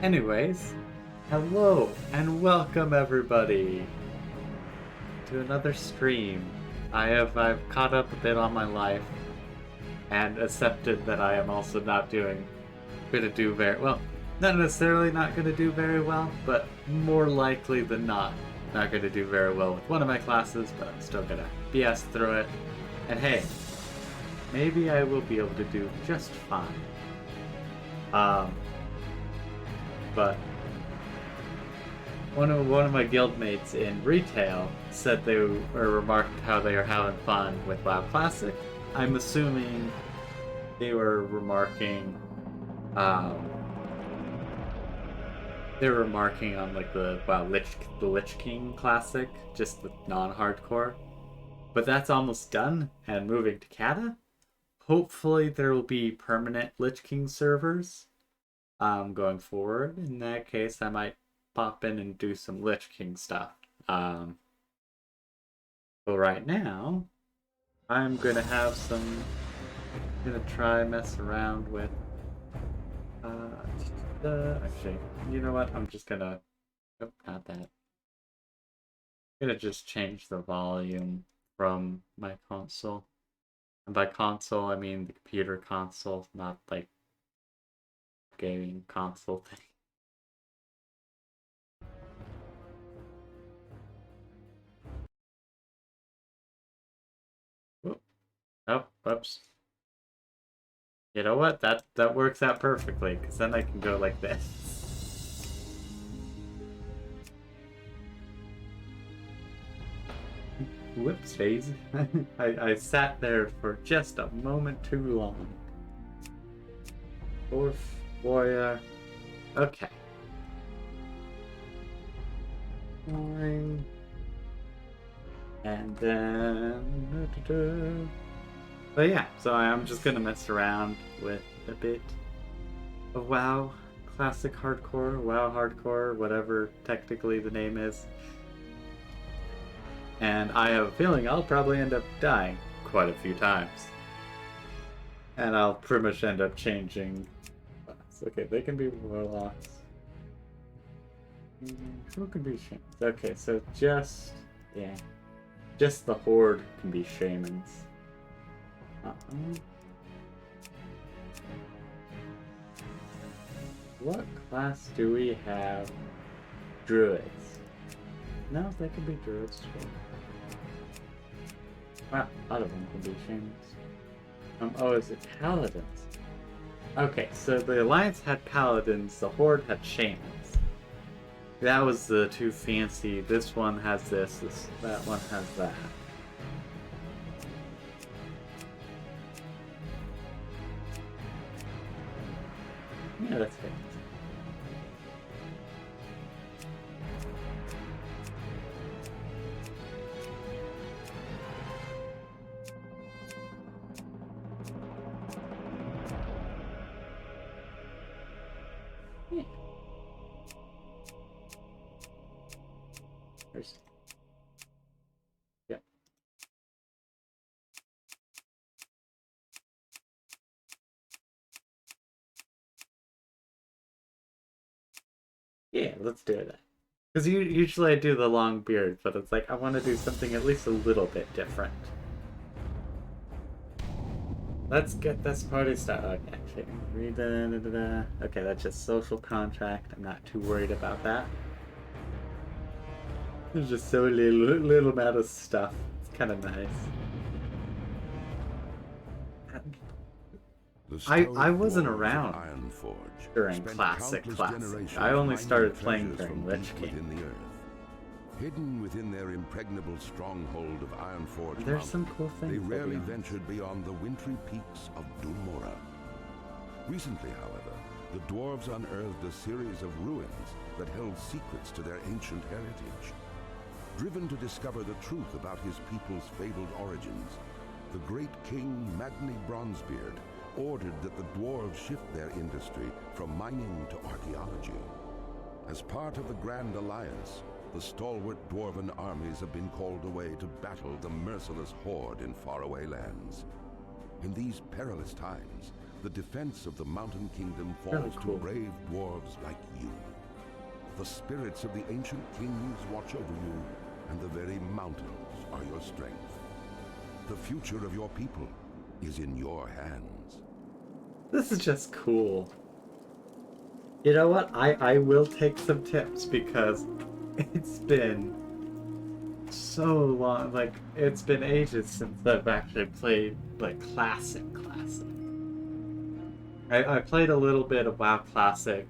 Anyways, hello and welcome everybody to another stream. I've caught up a bit on my life and accepted that I am also not gonna do very well. Not necessarily not gonna do very well, but more likely than not gonna do very well with one of my classes, but I'm still gonna BS through it. And hey, maybe I will be able to do just fine. But one of my guildmates in retail said they remarked how they are having fun with WoW Classic. I'm assuming they were remarking on like the Lich King Classic, just the non-hardcore. But that's almost done and moving to Cata. Hopefully there will be permanent Lich King servers going forward. In that case, I might pop in and do some Lich King stuff. But right now, I'm gonna try mess around with. Actually, you know what? I'm just gonna. Oh, not that. I'm gonna just change the volume from my console. And by console, I mean the computer console, not like gaming console thing. Oh, whoops. You know what? That works out perfectly, because then I can go like this. Whoops, phase. I sat there for just a moment too long. Fourth warrior. Okay. Fine. And then. But yeah, so I'm just gonna mess around with a bit of WoW Classic Hardcore, WoW Hardcore, whatever technically the name is. And I have a feeling I'll probably end up dying quite a few times. And I'll pretty much end up changing. Okay, they can be warlocks. Who can be shamans? Okay, so just the horde can be shamans. What class do we have? Druids. No, they can be druids too. Wow, a lot of them can be shamans. Oh, is it paladins? Okay, so the Alliance had paladins, the Horde had shamans. That was the too fancy. This one has this, that one has that. Yeah, that's fair. Yeah. Yeah. Yeah, let's do that. Because usually I do the long beard, but it's like I want to do something at least a little bit different. Let's get this party started. Okay, actually, okay, that's just social contract. I'm not too worried about that. There's just so little amount of stuff. It's kind of nice. I wasn't around during Classic. I only started playing during Lich King. Hidden within their impregnable stronghold of Ironforge, there's some cool things. They rarely ventured beyond the wintry peaks of Dunmora. Recently, however, the dwarves unearthed a series of ruins that held secrets to their ancient heritage. Driven to discover the truth about his people's fabled origins, the great king Magni Bronzebeard ordered that the dwarves shift their industry from mining to archaeology. As part of the Grand Alliance, the stalwart dwarven armies have been called away to battle the merciless horde in faraway lands. In these perilous times, the defense of the Mountain Kingdom Really falls cool. to brave dwarves like you. The spirits of the ancient kings watch over you, and the very mountains are your strength. The future of your people is in your hands. This is just cool. You know what? I will take some tips because it's been so long. Like, it's been ages since I've actually played, like, classic. I played a little bit of WoW Classic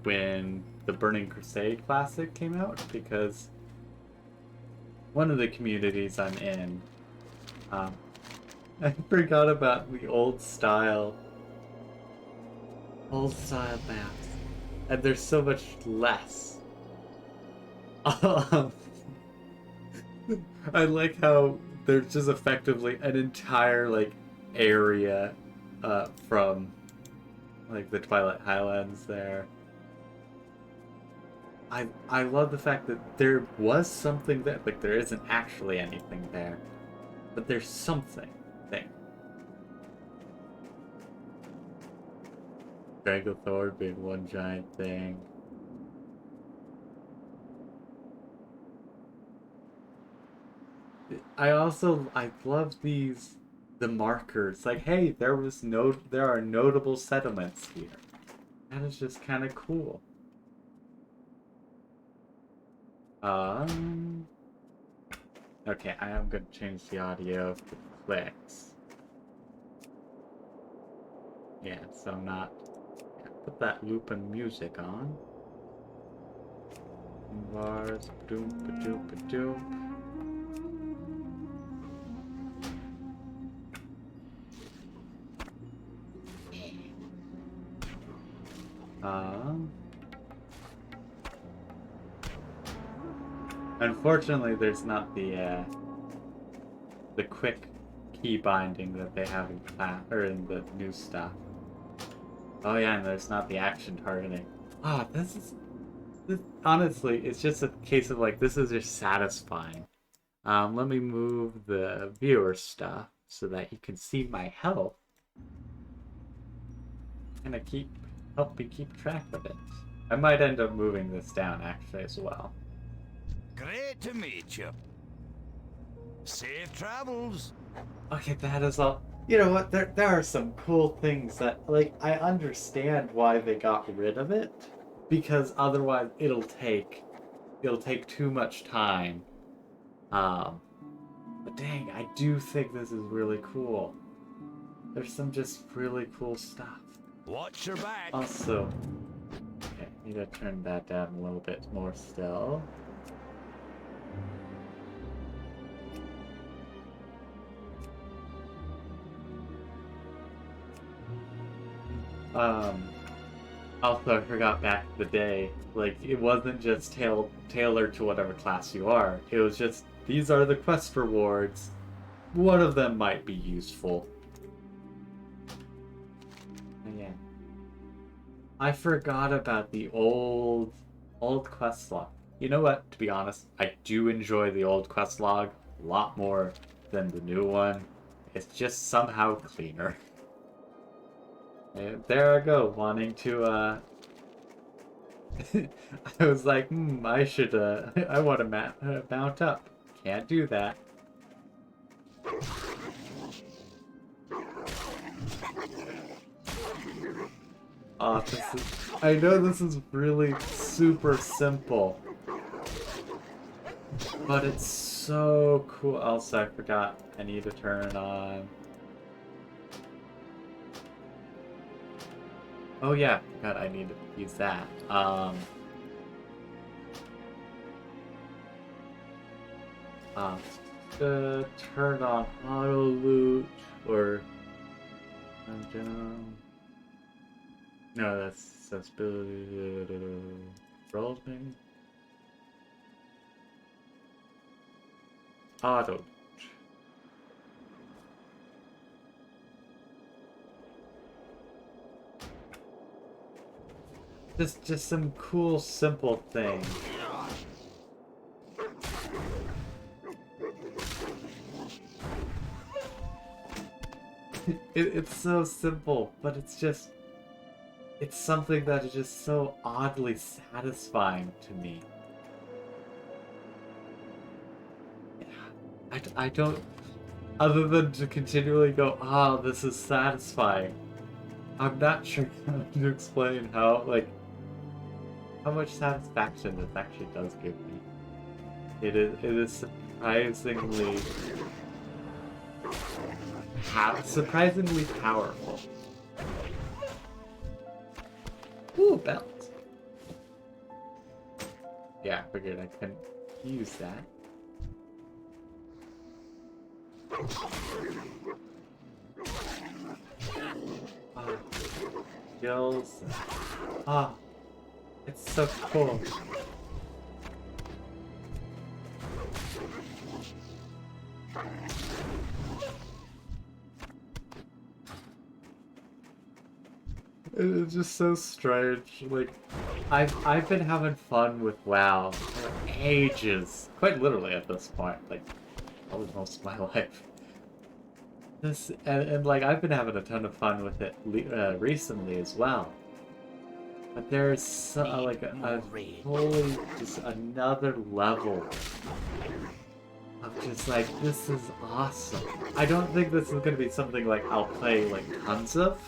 when the Burning Crusade Classic came out because one of the communities I'm in, I forgot about the old style maps, and there's so much less. I like how there's just effectively an entire like area from like the Twilight Highlands there. I love the fact that there was something there. Like, there isn't actually anything there, but there's something there. Dragothor being one giant thing. I love the markers. Like, hey, there are notable settlements here. That is just kind of cool. Okay, I am gonna change the audio for clicks. Yeah, so I'm not. Yeah, put that looping music on. Bars, doom, doom, doom. Unfortunately, there's not the quick key binding that they have in class or in the new stuff. Oh yeah, and there's not the action targeting. Ah, this honestly, it's just a case of like this is just satisfying. Let me move the viewer stuff so that you can see my health. And help me keep track of it. I might end up moving this down actually as well. Great to meet you. Safe travels. Okay, that is all. You know what? There are some cool things that, like, I understand why they got rid of it, because otherwise it'll take too much time. But dang, I do think this is really cool. There's some just really cool stuff. Watch your back. Also, okay, need to turn that down a little bit more still. Also, I forgot back in the day, like, it wasn't just tailored to whatever class you are. It was just, these are the quest rewards. One of them might be useful. Yeah. I forgot about the old quest log. You know what? To be honest, I do enjoy the old quest log a lot more than the new one. It's just somehow cleaner. And there I go, wanting to, I was like, I should, I want to mount up. Can't do that. I know this is really super simple, but it's so cool. Also, I forgot I need to turn on. Oh yeah, God, I need to use that. Turn on auto loot or no, that's accessibility rolls maybe. Auto. Just some cool, simple things. It's so simple, but it's just, it's something that is just so oddly satisfying to me. I don't, other than to continually go, ah, this is satisfying. I'm not sure how to explain how, like, how much satisfaction this actually does give me. It is surprisingly, surprisingly powerful. Ooh, belt. Yeah, I figured I couldn't use that. Skills. Ah, it's so cool. It's just so strange. Like, I've been having fun with WoW for ages, quite literally at this point. Like, probably most of my life. This and like I've been having a ton of fun with it recently as well. But there's like a wholly just another level of just like, this is awesome. I don't think this is gonna be something like I'll play like tons of.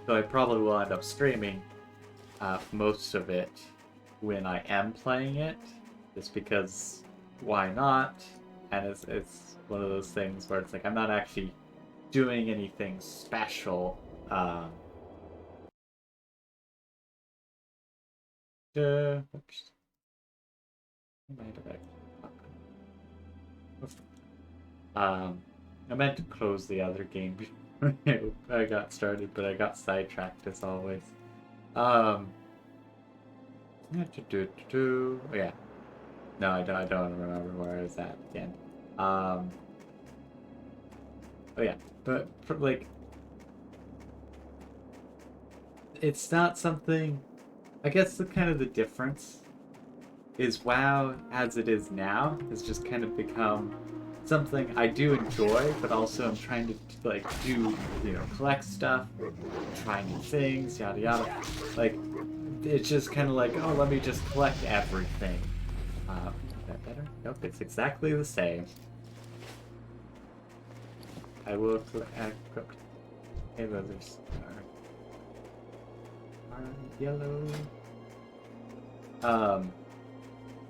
So I probably will end up streaming most of it when I am playing it, just because why not? And it's one of those things where it's like I'm not actually doing anything special. Oops. I meant to close the other game before I got started, but I got sidetracked as always. Oh, yeah. No, I don't remember where I was at again. Oh yeah, but like, it's not something. I guess the kind of the difference is WoW as it is now has just kind of become something I do enjoy, but also I'm trying to like do, collect stuff, try new things, yada yada. Like, it's just kind of like, oh, let me just collect everything. Is that better? Nope, it's exactly the same. I will equip. Hey, those are yellow.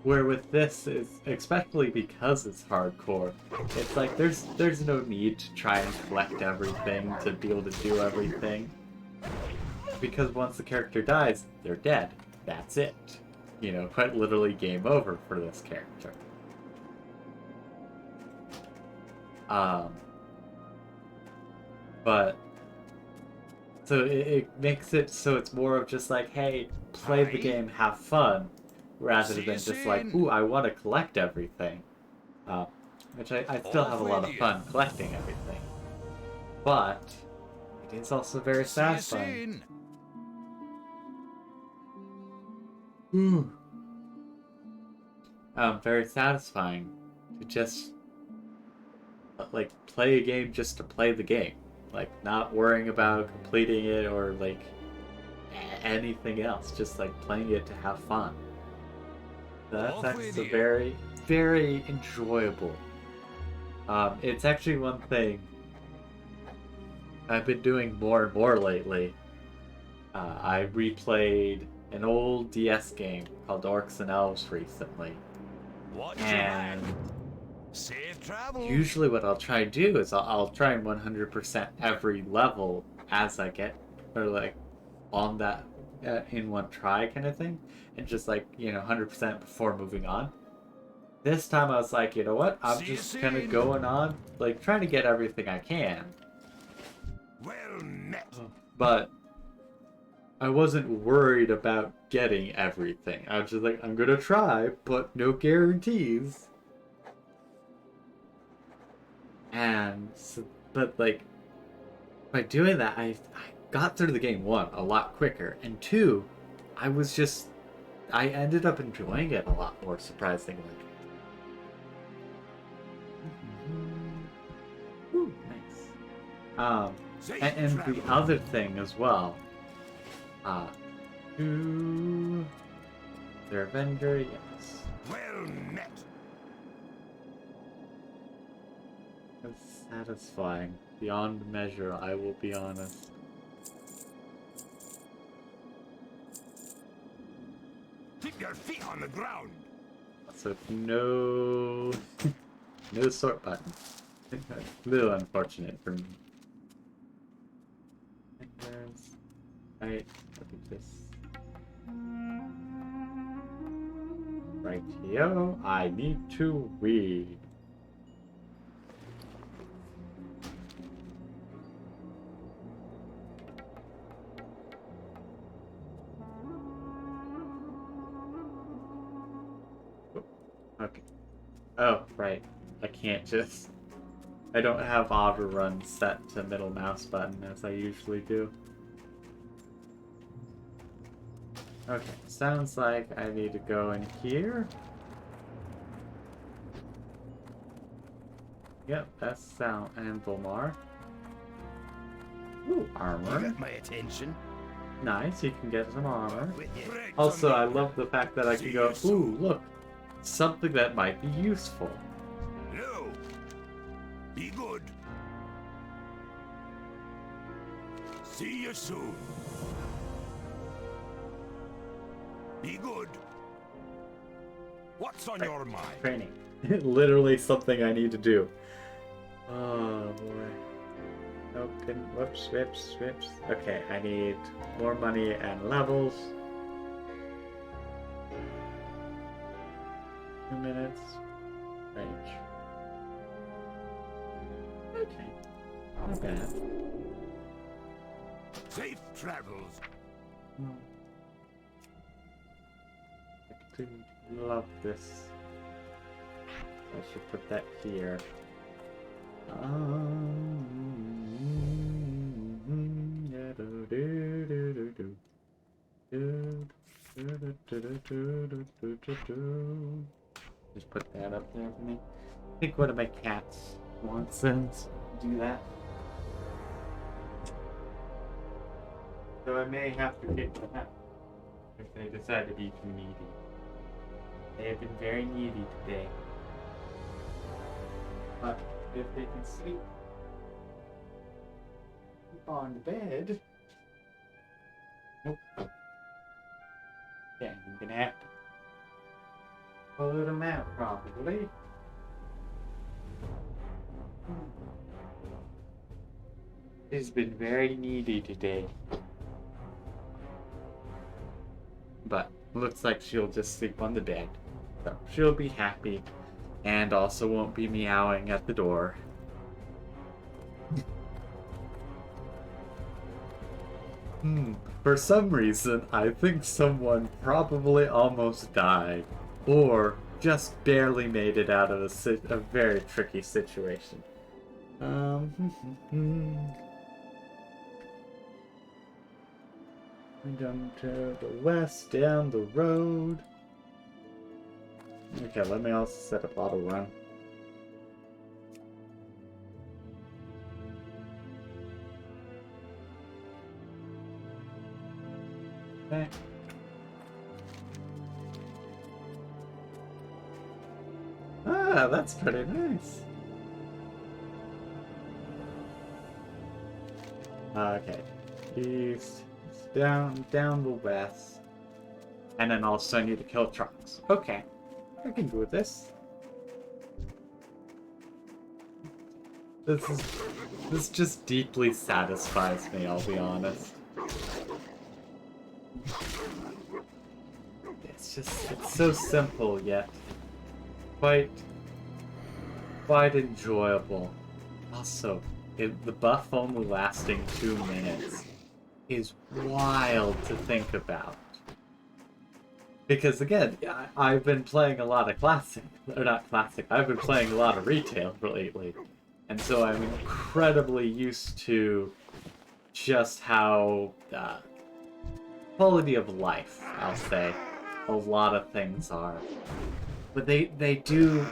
Where with this is, especially because it's hardcore, it's like there's no need to try and collect everything to be able to do everything. Because once the character dies, they're dead. That's it. Quite literally game over for this character. But so it makes it so it's more of just like, hey, play the game, have fun, rather than just like, ooh, I want to collect everything. Which I still have a lot of fun collecting everything. But it is also very satisfying. Very satisfying to just like play a game just to play the game, like not worrying about completing it or like anything else, just like playing it to have fun. That's actually very, very enjoyable. It's actually one thing I've been doing more and more lately. I replayed an old DS game called Orcs and Elves recently. And safe travel. Usually what I'll try to do is I'll try and 100% every level as I get, or like on that in one try kind of thing, and just like 100% before moving on. This time I was like, you know what? I'm just kind of going on, like trying to get everything I can. Well met. But I wasn't worried about getting everything. I was just like, I'm gonna try, but no guarantees. And so, but like by doing that, I got through the game, one, a lot quicker, and two, I ended up enjoying it a lot more, surprisingly. Ooh, nice. And the other thing as well. To their vendor, yes. Well met. It's satisfying. Beyond measure, I will be honest. Keep your feet on the ground. So no, no sort button. A little unfortunate for me. And there's, right, look at this. Right here, I need to read. Okay. Oh, right. I can't just... I don't have auto run set to middle mouse button as I usually do. Okay, sounds like I need to go in here. Yep, that's sound and Volmar. Ooh, You armor. got my attention. Nice, you can get some armor. With you. Also, I love the fact that I can go, ooh, look, something that might be useful. No. Be good. See you soon. Be good. What's on your mind? Training. Literally something I need to do. Oh boy. Open. Whoops, whoops, whoops. Okay, I need more money and levels. 2 minutes. Range. Okay. Not bad. Safe travels. I do love this. I should put that here. Just put that up there for me. I think one of my cats wants them to do that. So I may have to kick them out if they decide to be too needy. They have been very needy today. But if they can sleep on the bed... Nope. Yeah, I'm gonna have to pull them out, probably. She's been very needy today. But looks like she'll just sleep on the bed. So she'll be happy. And also won't be meowing at the door. For some reason, I think someone probably almost died. Or just barely made it out of a very tricky situation. Down to the west, down the road. Okay, let me also set up auto run. Okay. Ah, that's pretty nice. Okay. East, down the west. And then also I need to kill trucks. Okay. I can do this. This just deeply satisfies me, I'll be honest. It's so simple yet quite enjoyable. Also, the buff only lasting 2 minutes is wild to think about. Because again, I've been playing a lot of classic, or not classic, I've been playing a lot of retail lately. And so I'm incredibly used to just how quality of life, I'll say, a lot of things are. But they do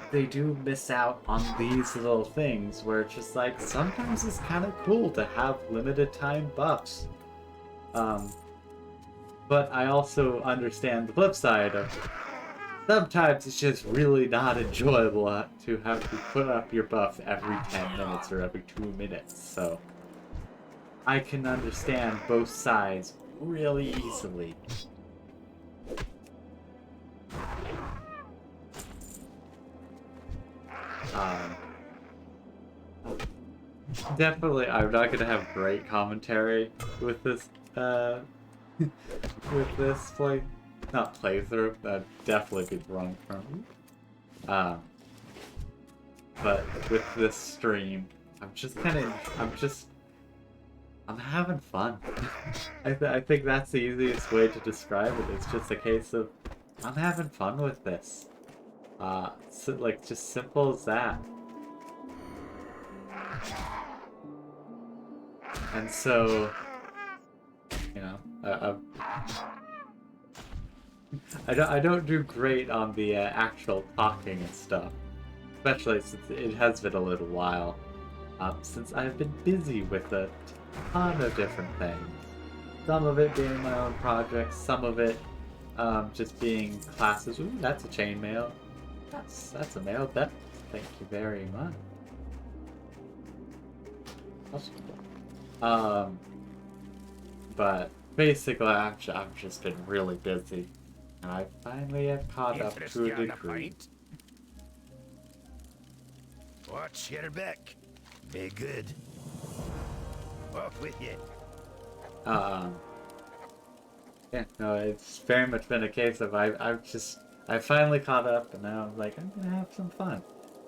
miss out on these little things where it's just like sometimes it's kind of cool to have limited time buffs. But I also understand the flip side of sometimes it's just really not enjoyable to have to put up your buff every 10 minutes or every 2 minutes. So I can understand both sides really easily. Definitely, I'm not gonna have great commentary with this, with this not playthrough. That'd definitely be the wrong term. But with this stream, I'm having fun. I think that's the easiest way to describe it. It's just a case of I'm having fun with this. So, like, just simple as that. And so, you know, I don't do great on the actual talking and stuff, especially since it has been a little while, since I've been busy with a ton of different things. Some of it being my own projects, some of it just being classes. Ooh, that's a chainmail. That's a mail. Thank you very much. But basically, I've just been really busy, and I finally have caught up to a degree. Watch your back. Be good. Off with you. Yeah, no, it's very much been a case of I finally caught up, and now I'm like, I'm gonna have some fun.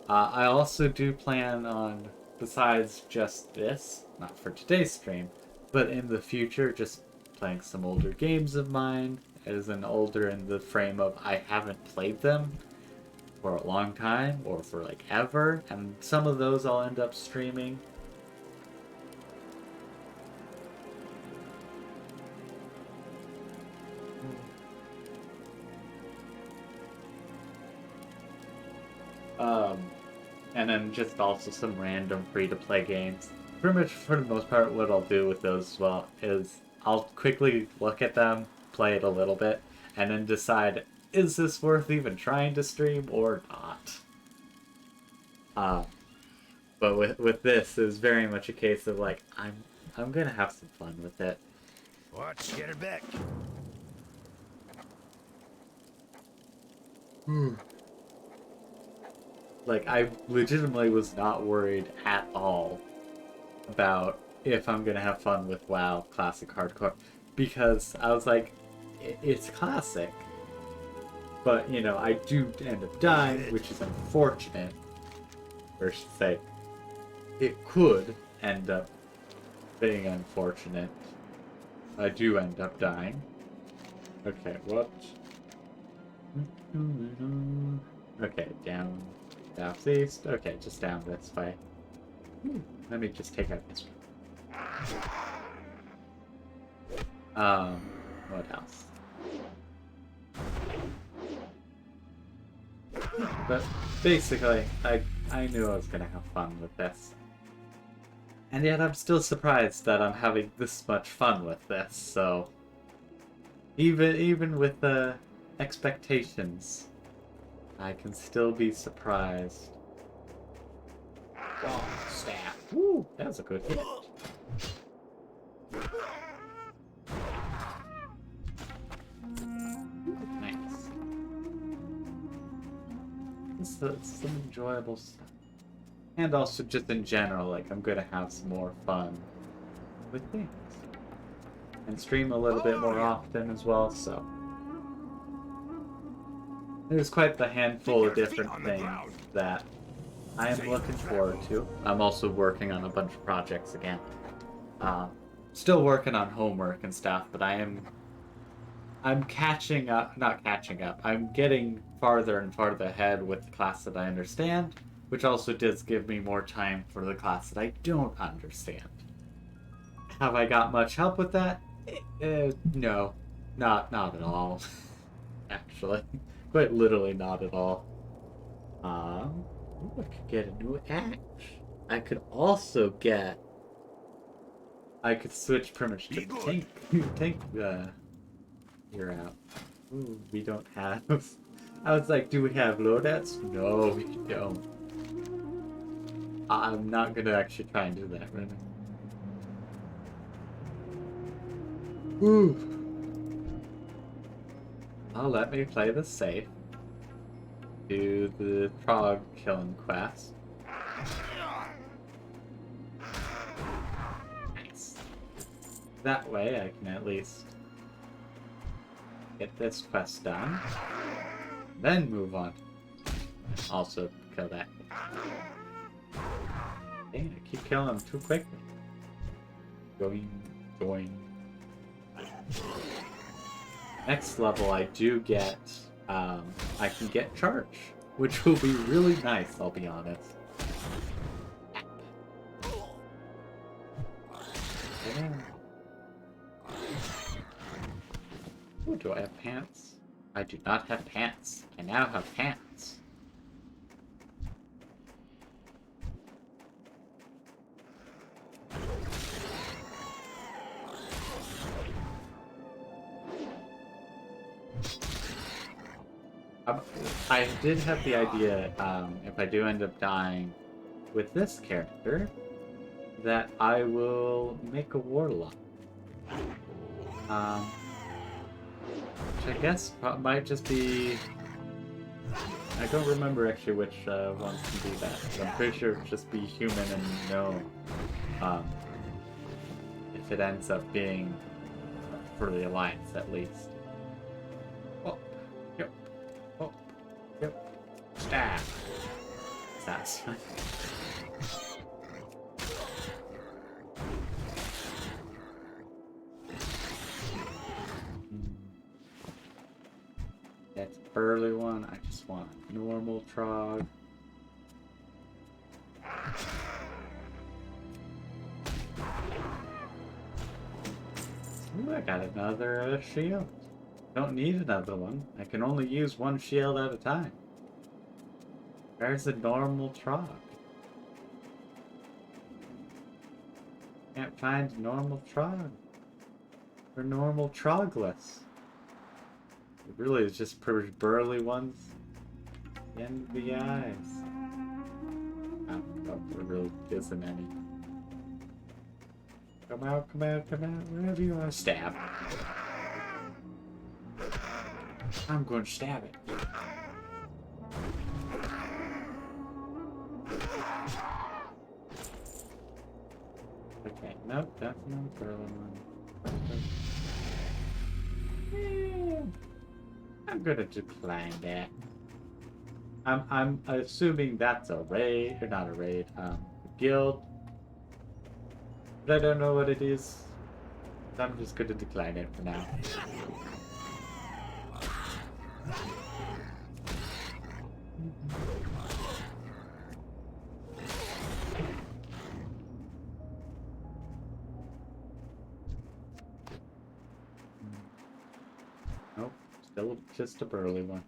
I also do plan on, besides just this, not for today's stream, but in the future, just playing some older games of mine, as in older in the frame of I haven't played them for a long time, or for like ever, and some of those I'll end up streaming. And then just also some random free-to-play games. Pretty much, for the most part, what I'll do with those as well is I'll quickly look at them, play it a little bit, and then decide, is this worth even trying to stream or not? But with this, it was very much a case of like, I'm gonna have some fun with it. Watch your back. Like, I legitimately was not worried at all about if I'm gonna have fun with WoW Classic Hardcore, because I was like, it's classic, but you know, I do end up dying, which is unfortunate. Or I should say, it could end up being unfortunate. I do end up dying. Okay, what? Okay, down. Southeast. Okay, just down this way. Let me just take out this one. What else? But basically, I knew I was gonna have fun with this. And yet I'm still surprised that I'm having this much fun with this, so even with the expectations, I can still be surprised. Long staff. Woo! That was a good hit. Nice. It's some enjoyable stuff. And also just in general, like, I'm gonna have some more fun with things. And stream a little bit more often as well, so there's quite the handful of different things that I am looking forward to. I'm also working on a bunch of projects again. Still working on homework and stuff, but I'm catching up, not catching up, I'm getting farther and farther ahead with the class that I understand, which also does give me more time for the class that I don't understand. Have I got much help with that? No, not at all, actually. Quite literally not at all. Ooh, I could get a new axe. I could also get. I could switch pretty much to Be good. tank. Tank. You're out. Ooh, we don't have. I was like, do we have loadouts? No, we don't. I'm not gonna actually try and do that right now. Ooh. Oh, let me play this safe. Do the frog killing quest. Nice. That way I can at least get this quest done. Then move on. Also kill that. Dang, I keep killing them too quickly. Join. Next level I do get, I can get charge, which will be really nice, I'll be honest. Yeah. Ooh, do I have pants? I do not have pants. I now have pants. I did have the idea, if I do end up dying with this character, that I will make a warlock. Which I guess might just be... I don't remember actually which ones can do that, but I'm pretty sure it'll just be human and no. If it ends up being for the Alliance, at least. Oh, yep. Oh, yep. Stab. That's fine. That's burly one. I just want a normal trog. Ooh, I got another shield. Don't need another one. I can only use one shield at a time. Where's the normal trog? Can't find normal trog. Or normal trogless. It really is just pretty burly ones. In the eyes. I don't know if there really isn't any. Come out, wherever you are. Stab. I'm going to stab it. Okay, nope, that's not burly one. I'm gonna decline that. I'm assuming that's a raid, or not a raid, a guild. But I don't know what it is. So I'm just gonna decline it for now. Nope, still just a burly one.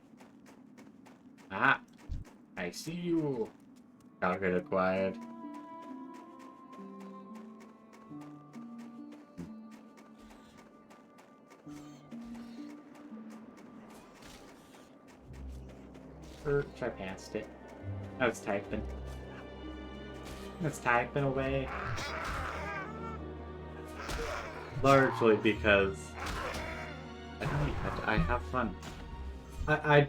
Ah, I see you. Target acquired. I passed it. I was typing. I was typing away. Largely because I have fun. I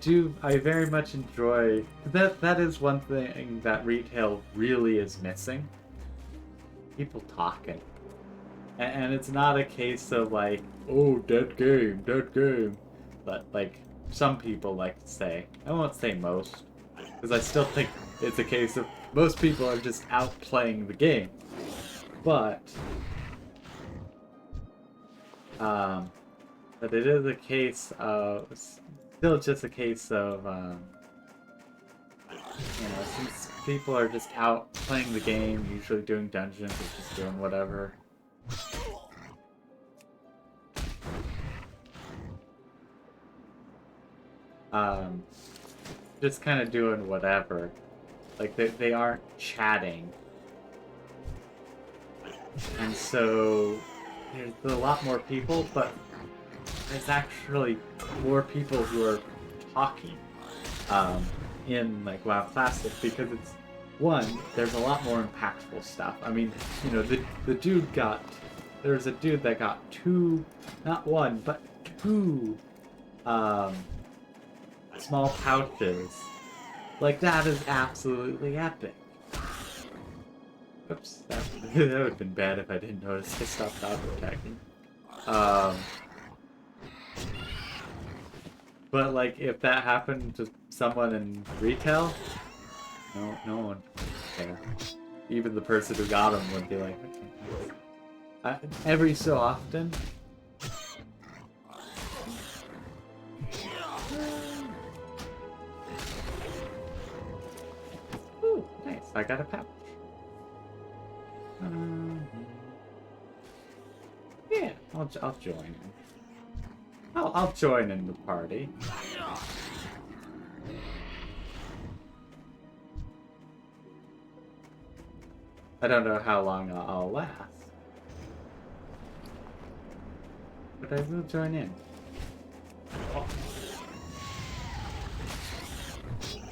very much enjoy that is one thing that retail really is missing. People talking. And it's not a case of like, oh, dead game. But like some people like to say, I won't say most, because I still think it's a case of most people are just out playing the game. But it is a case of, still just a case of, you know, since people are just out playing the game, usually doing dungeons or just doing whatever. just kind of doing whatever. Like, they aren't chatting. And so, there's a lot more people, but there's actually more people who are talking in, like, WoW Classic, because it's, one, there's a lot more impactful stuff. I mean, you know, the dude got... There's a dude that got 2, not 1, but 2 small pouches. Like, that is absolutely epic. Oops, that would have been bad if I didn't notice I stopped auto-attacking. But, like, if that happened to someone in retail, no one would care. Even the person who got him would be like, okay. Every so often... Ooh, nice. I got a pouch. Yeah, I'll join in. I'll join in the party. I don't know how long I'll last, but I will join in. Oh.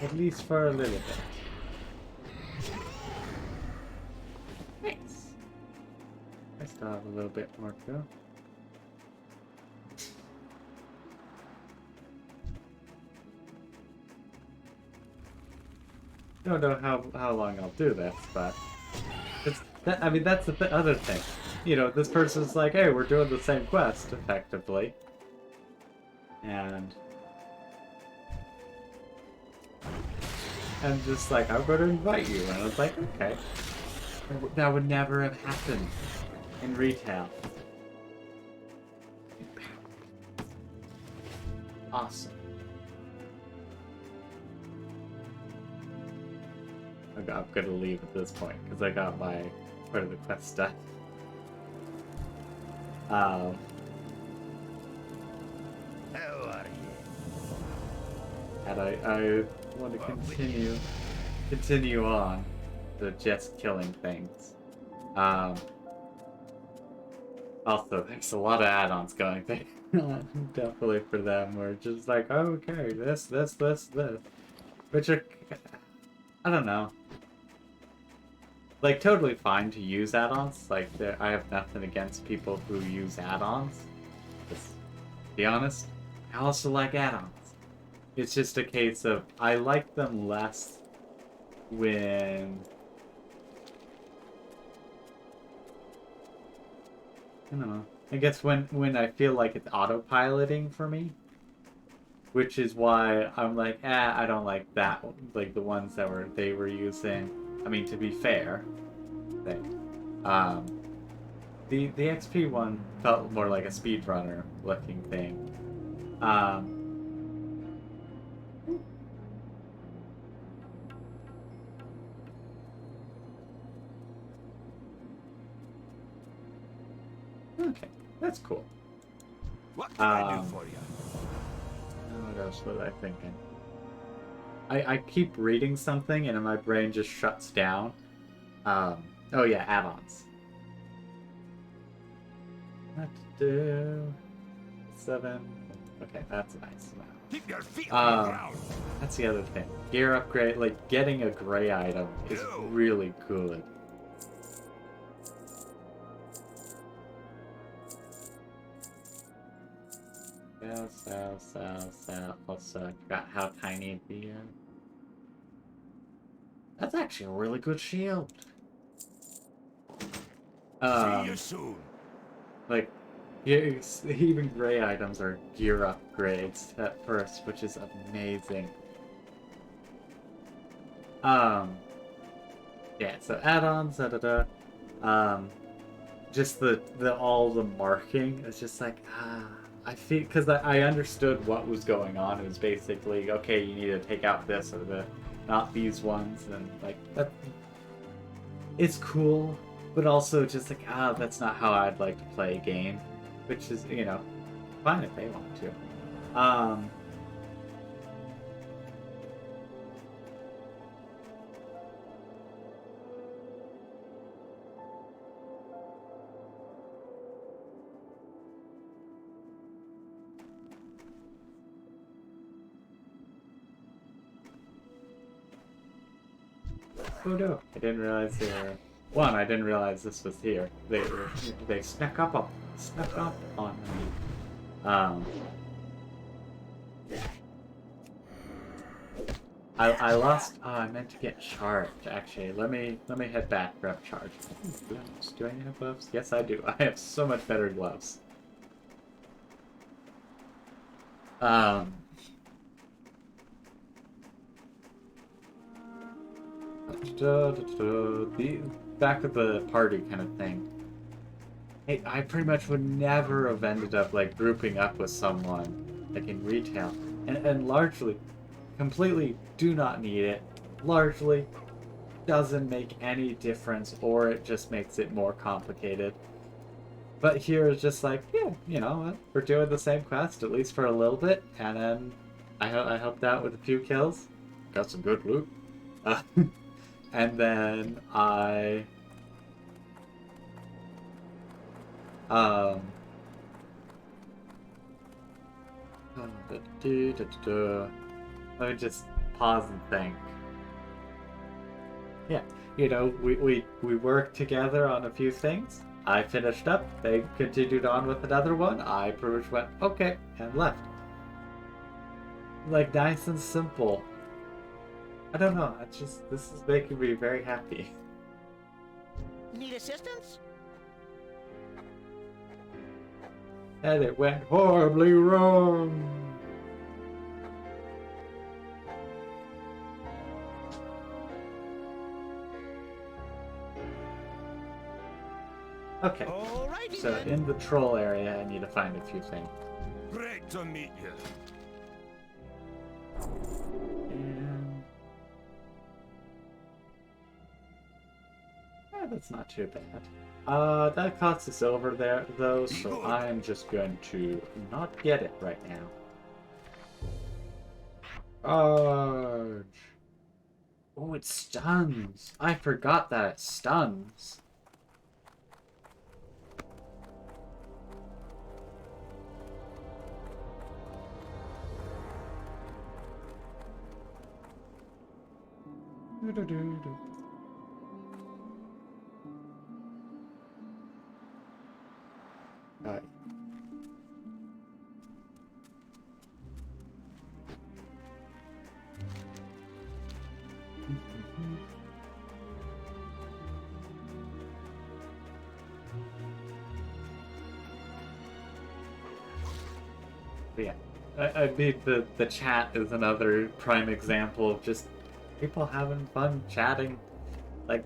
At least for a little bit. Nice. I still have a little bit more to go. Don't know how long I'll do this, but I mean, that's the other thing. You know, this person's like, hey, we're doing the same quest, effectively. And just like, I'm going to invite you. And I was like, okay. That would never have happened in retail. Awesome. I'm gonna leave at this point because I got my part of the quest done. How are you? And I want to continue on to just killing things. Also, there's a lot of add-ons going there. Definitely for them, we're just like, okay, this, which are, I don't know. Like, totally fine to use add-ons. Like, I have nothing against people who use add-ons. Just to be honest, I also like add-ons. It's just a case of, I like them less when... I don't know. I guess when I feel like it's autopiloting for me. Which is why I'm like, I don't like that one. Like, the ones that they were using... I mean, to be fair, the XP one felt more like a speedrunner looking thing. Okay, that's cool. What can I do for you? What else was I thinking? I keep reading something and my brain just shuts down. Oh yeah, add-ons. What to do? 7. Okay, that's nice. Keep your feet on the ground. That's the other thing. Gear upgrade, like getting a gray item is really good. South. Also, I forgot how tiny the That's actually a really good shield. See you soon. Like, even gray items are gear upgrades at first, which is amazing. Yeah, so add-ons, just all the marking is just like, I feel, because I understood what was going on. It was basically, okay, you need to take out this or not these ones, and like that. It's cool, but also just like, that's not how I'd like to play a game, which is, you know, fine if they want to. Oh no, I didn't realize they were... One, I didn't realize this was here. They snuck up on me. I lost... Oh, I meant to get charged, actually. Let me head back, grab charge. Gloves. Do I have gloves? Yes, I do. I have so much better gloves. Back at the party kind of thing. Hey, I pretty much would never have ended up like grouping up with someone like in retail, and largely, completely do not need it. Largely, doesn't make any difference, or it just makes it more complicated. But here is just like, yeah, you know what? We're doing the same quest at least for a little bit, and then I helped out with a few kills, got some good loot. And then I let me just pause and think. Yeah, you know, we worked together on a few things. I finished up, they continued on with another one, I pretty much went, okay, and left. Like, nice and simple. I don't know, it's just, this is making me very happy. Need assistance? And it went horribly wrong. Okay, Alrighty so then. in the troll area, I need to find a few things. Great to meet you. And... that's not too bad. That costs us over there, though, so I am just going to not get it right now. Charge! Oh, it stuns! I forgot that it stuns. Alright. But yeah, I mean, the chat is another prime example of just people having fun chatting. Like,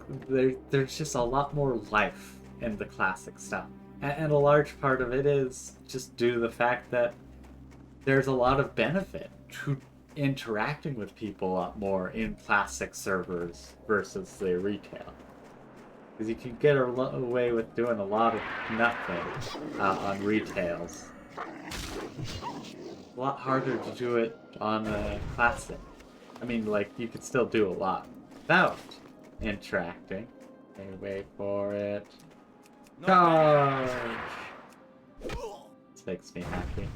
there's just a lot more life in the classic stuff. And a large part of it is just due to the fact that there's a lot of benefit to interacting with people a lot more in classic servers versus the retail. Because you can get away with doing a lot of nothing on retails. A lot harder to do it on a classic. I mean, like, you could still do a lot without interacting. Okay, wait for it. Charge! This makes me happy.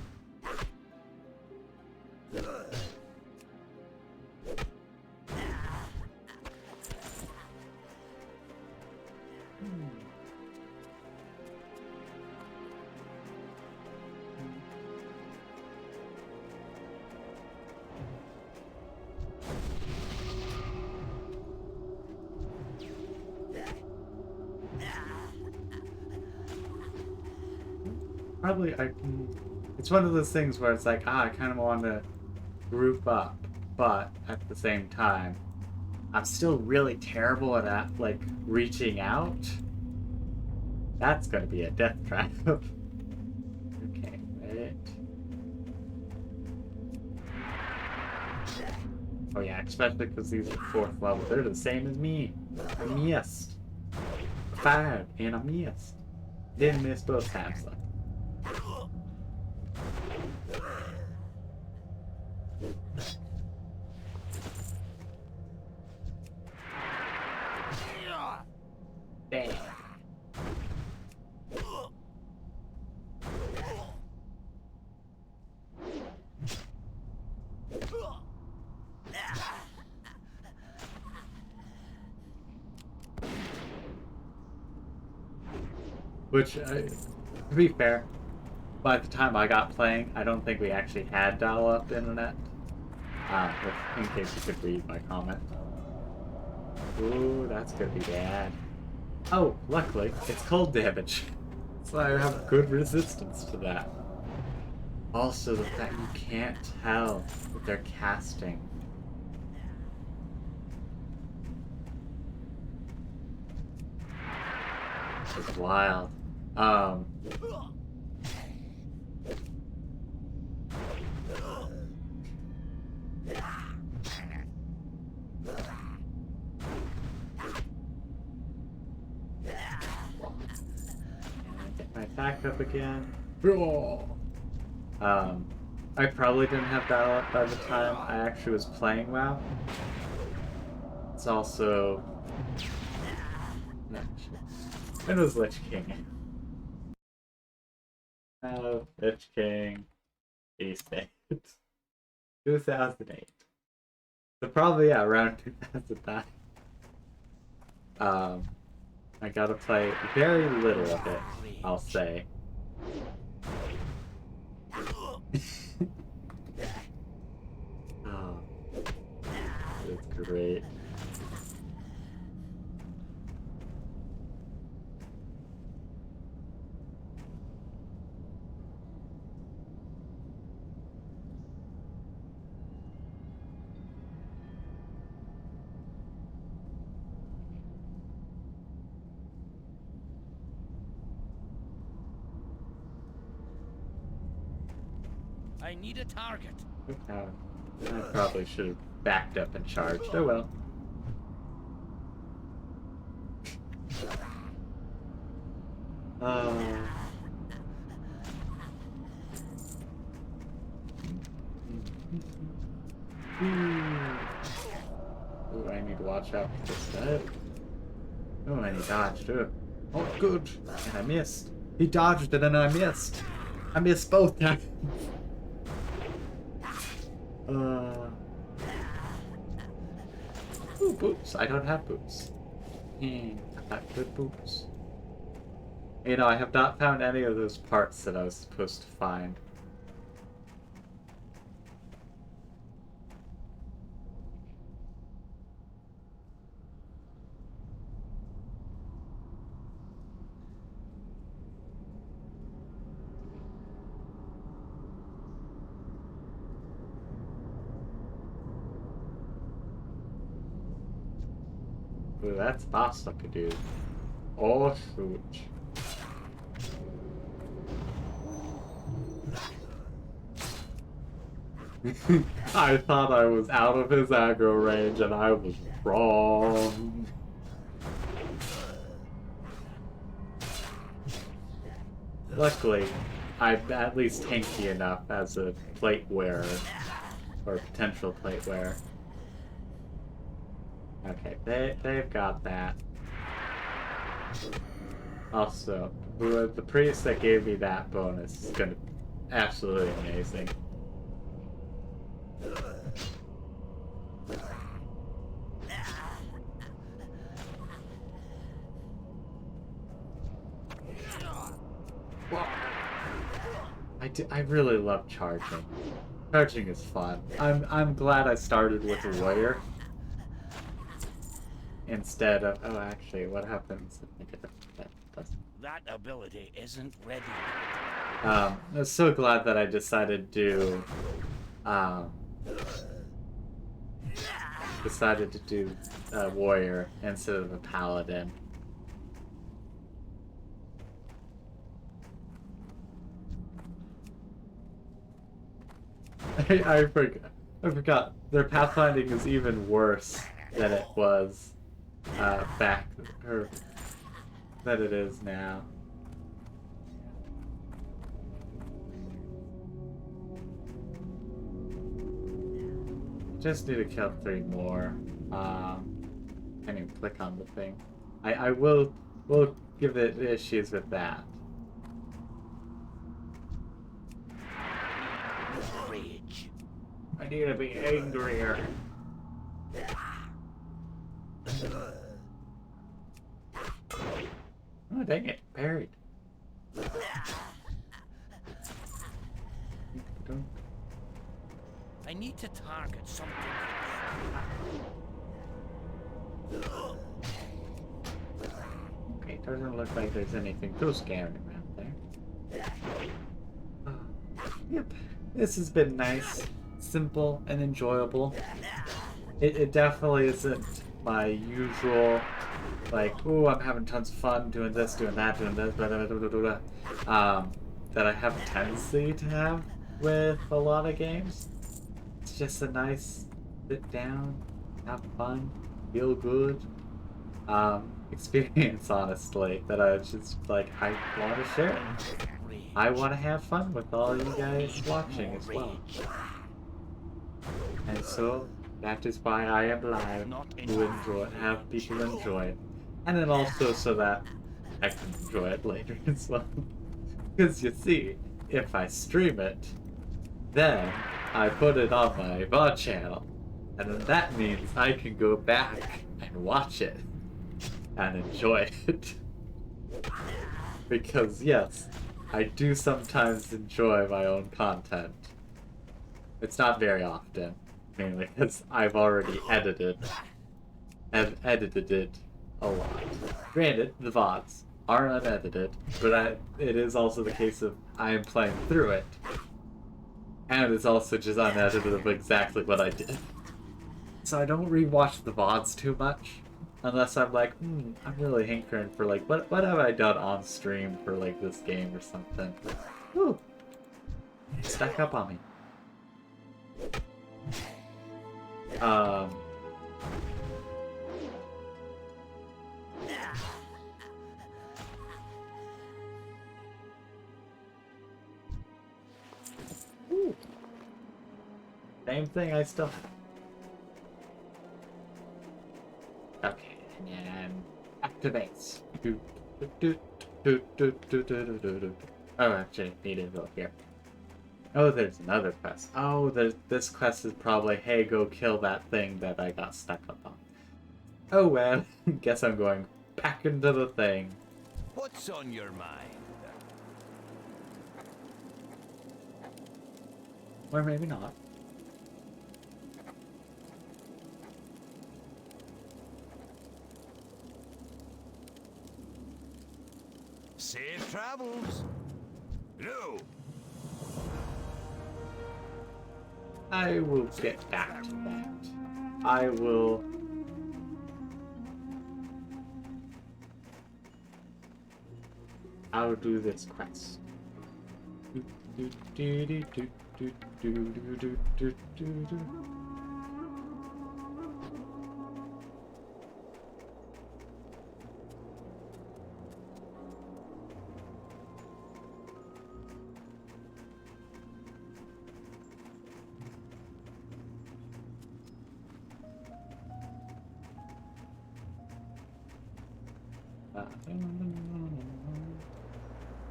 Probably, it's one of those things where it's like, I kind of want to group up, but at the same time, I'm still really terrible at like, reaching out. That's going to be a death trap. Okay, wait. Oh yeah, especially because these are 4th level. They're the same as me. I missed. 5, and I missed. Didn't miss both times though. Damn. Which, to be fair, by the time I got playing, I don't think we actually had dial-up internet. In case you could read my comment. Ooh, that's gonna be bad. Oh, luckily, it's cold damage. So I have good resistance to that. Also, the fact you can't tell if they're casting. It's wild. Get my attack up again. I probably didn't have dial-up by the time I actually was playing WoW. It's also... It was Lich King. Oh, Lich King. East 2008. So probably, yeah, around 2009. I gotta play very little of it, I'll say. Oh, it's great. I need a target. I probably should have backed up and charged. Oh well. Ooh, I need to watch out for this guy. Oh, and he dodged too. Oh, good. And I missed. He dodged it and I missed. I missed both times. Ooh, boots. I don't have boots. I got good boots. You know, I have not found any of those parts that I was supposed to find. Ooh, that's fast like a dude. Oh, shoot. I thought I was out of his aggro range and I was wrong. Luckily, I'm at least tanky enough as a plate wearer, or potential plate wearer. Okay, they've got that. Also, the priest that gave me that bonus is gonna be absolutely amazing. I really love charging. Charging is fun. I'm glad I started with a warrior instead of... Oh, actually, what happens if I get that? That ability isn't ready. I'm so glad that I decided to do a warrior instead of a paladin. I forgot. Their pathfinding is even worse than it was back, or than it is now. Just need to kill 3 more. Can't even click on the thing. I will give it issues with that. Rage. I need to be angrier. Oh, dang it. Parried. I need to target something. Okay, doesn't look like there's anything too scary around there. Oh, yep, this has been nice, simple, and enjoyable. It definitely isn't my usual, like, ooh, I'm having tons of fun doing this, doing that, doing this, blah, blah, blah, blah, blah, blah, that I have a tendency to have with a lot of games. It's just a nice sit down, have fun, feel good experience, honestly, that I just, like, I want to share. I want to have fun with all you guys watching as well. And so, that is why I am live, to have people enjoy it. And then also so that I can enjoy it later as well. Because you see, if I stream it, then I put it on my VoD channel. And then that means I can go back and watch it. And enjoy it. Because yes, I do sometimes enjoy my own content. It's not very often, mainly because I've already edited it a lot. Granted, the VODs are unedited, but it is also the case of I am playing through it, and it's also just unedited of exactly what I did. So I don't rewatch the VODs too much, unless I'm like, I'm really hankering for like, what have I done on stream for like this game or something. Whew. Stack up on me. Ooh. Same thing, I still... Okay, and activates. Oh, actually, need to go here. Oh, there's another quest. Oh, this quest is probably, hey, go kill that thing that I got stuck up on. Oh well, guess I'm going back into the thing. What's on your mind? Or maybe not. Safe travels. No. I will get back to that. I will... I'll do this quest.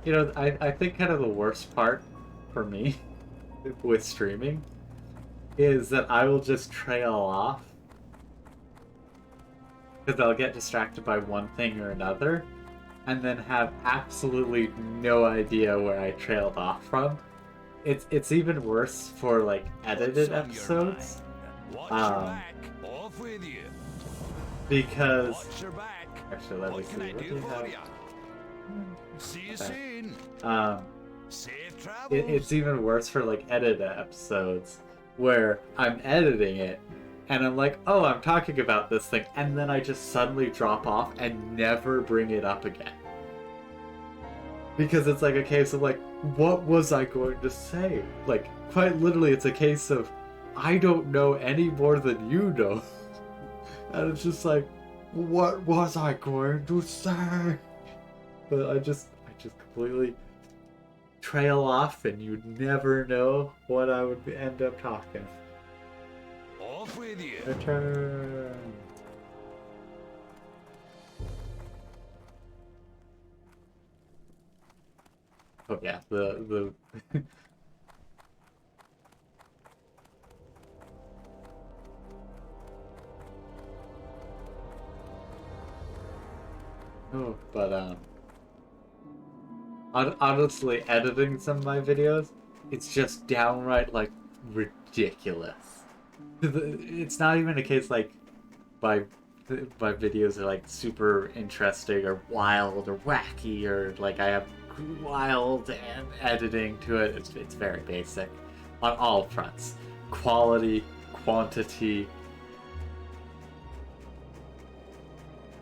You know, I think kind of the worst part for me with streaming is that I will just trail off because I'll get distracted by one thing or another and then have absolutely no idea where I trailed off from. It's even worse for like edited episodes. Watch your back. Off with you. Because Watch your back. actually let me What see can I what do we for have. you? See you Okay. soon. Safe travels. It's even worse for like edited episodes where I'm editing it and I'm like, oh, I'm talking about this thing, and then I just suddenly drop off and never bring it up again. Because it's like a case of like, what was I going to say? Like, quite literally, it's a case of I don't know any more than you know. And it's just like, what was I going to say? But I just completely trail off, and you'd never know what I would end up talking. Off with you. Return. Oh yeah, the oh, but honestly, editing some of my videos, it's just downright like ridiculous. It's not even a case like my videos are like super interesting or wild or wacky or like I have wild editing to it. It's very basic on all fronts. Quality, quantity.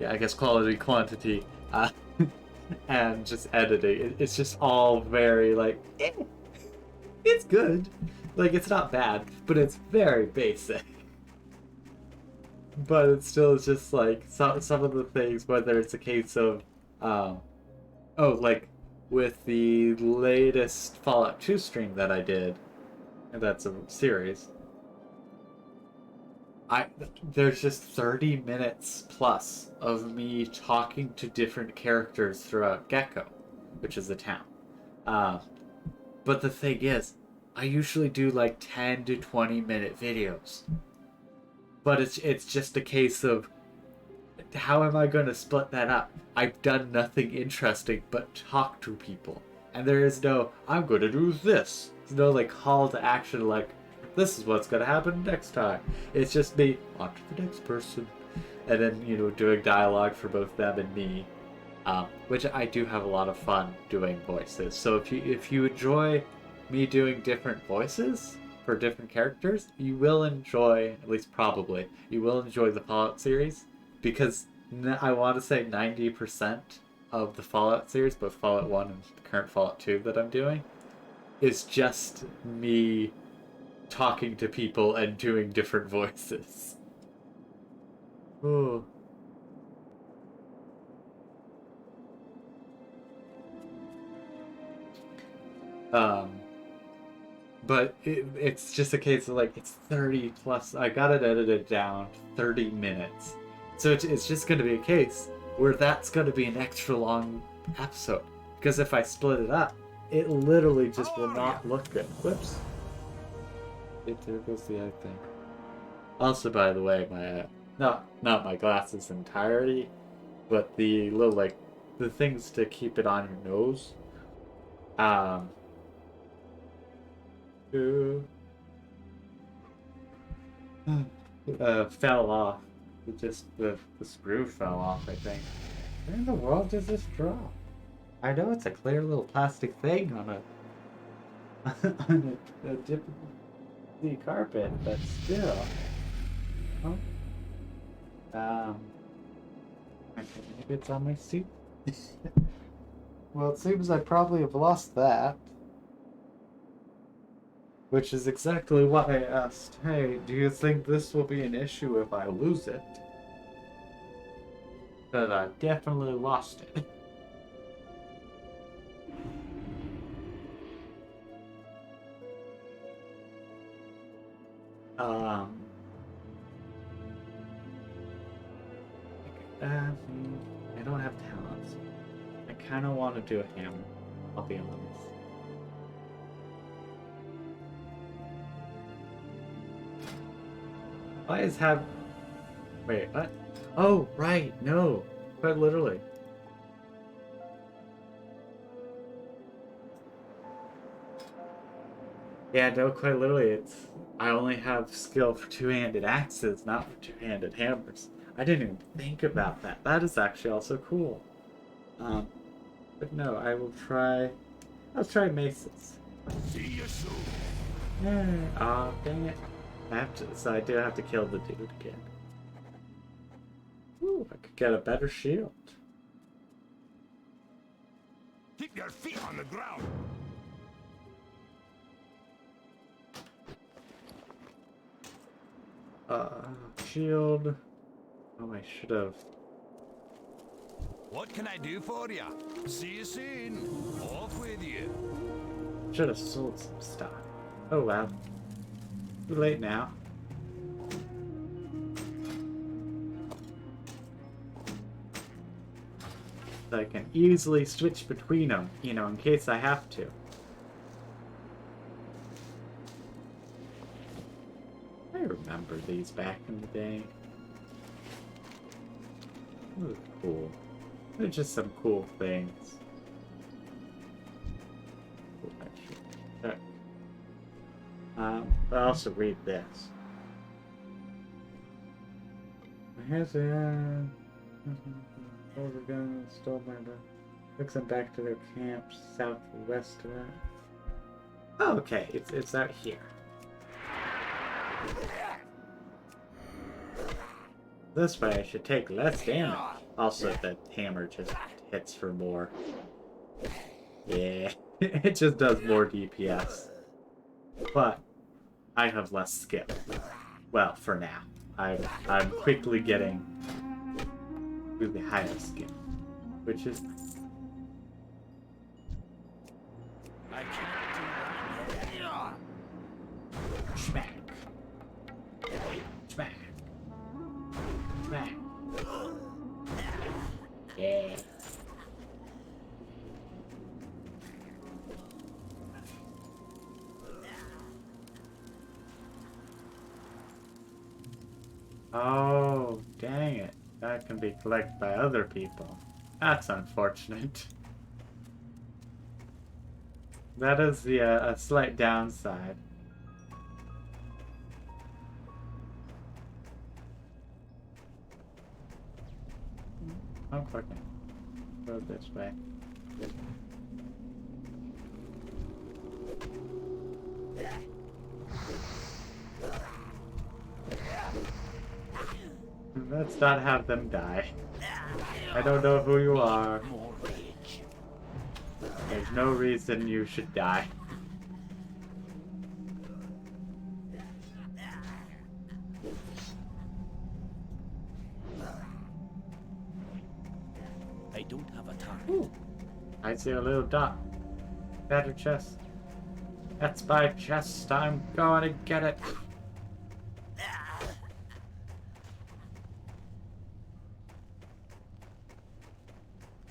Yeah, I guess quality, quantity, and just editing. It's just all very like, it's good. Like, it's not bad, but it's very basic. But it still is just like some of the things, whether it's a case of, oh, like with the latest Fallout 2 stream that I did, and that's a series. There's just 30 minutes plus of me talking to different characters throughout Gecko, which is the town. But the thing is, I usually do like 10 to 20 minute videos. But it's just a case of how am I going to split that up? I've done nothing interesting but talk to people. And there is no, I'm going to do this. There's no like call to action like, this is what's going to happen next time. It's just me, on to the next person. And then, you know, doing dialogue for both them and me. Which I do have a lot of fun doing voices. So if you enjoy me doing different voices for different characters, you will enjoy, at least probably, you will enjoy the Fallout series. Because I want to say 90% of the Fallout series, both Fallout 1 and the current Fallout 2 that I'm doing, is just me talking to people and doing different voices. Ooh. But it's just a case of like, it's 30 plus, I got it edited down 30 minutes. So it's just going to be a case where that's going to be an extra long episode. Because if I split it up, it literally just will not look good. Whoops. There goes the eye thing. Also, by the way, my not my glasses entirety, but the little like the things to keep it on your nose. Fell off. The screw fell off, I think. Where in the world does this drop? I know it's a clear little plastic thing on a on a different carpet, but still. Oh. Maybe it's on my suit. Well, it seems I probably have lost that. Which is exactly why I asked, hey, do you think this will be an issue if I lose it? But I definitely lost it. I don't have talents. I kind of want to do a hammer, I'll be honest. Why is have... Wait, what? Oh, right, no. Quite literally. Yeah, no, quite literally, it's... I only have skill for two-handed axes, not for two-handed hammers. I didn't even think about that. That is actually also cool. But no, I will try... I'll try maces. See you soon. Aw, dang it. So I do have to kill the dude again. Ooh, I could get a better shield. Keep your feet on the ground. Shield. Oh, I should have. What can I do for you? See you soon. Off with you. Should have sold some stuff. Oh well. Too late now. So I can easily switch between them, you know, in case I have to. I remember these back in the day. They were cool. They're just some cool things. also read this. Here's a overgun stole my book. Took them back to their camp southwest of that. Oh, okay, it's out here. This way I should take less damage. Also, the hammer just hits for more. Yeah, it just does more DPS. But I have less skill. Well, for now. I'm quickly getting really higher skill, which is I can't do that. smack, smack, smack. Yeah. Oh, dang it. That can be collected by other people. That's unfortunate. That is the a slight downside. I'm fucking go this way. Let's not have them die. I don't know who you are. More rage. There's no reason you should die. I don't have a target. Ooh. I see a little dot. Better chest. That's my chest. I'm going to get it.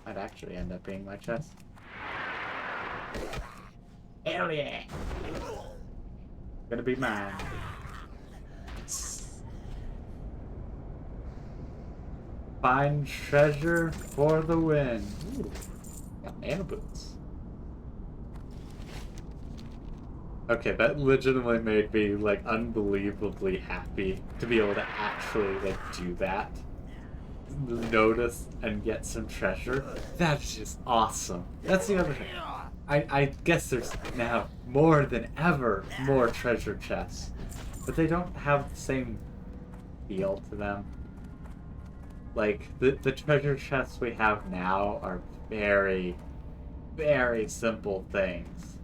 Might actually end up being my chest. Hell yeah! Gonna be mine. Find treasure for the win. Ooh, got air boots. Okay, that legitimately made me like unbelievably happy to be able to actually like do that. Notice and get some treasure. That's just awesome. That's the other thing. I guess there's now more than ever more treasure chests, but they don't have the same feel to them. Like the treasure chests we have now are very, very simple things.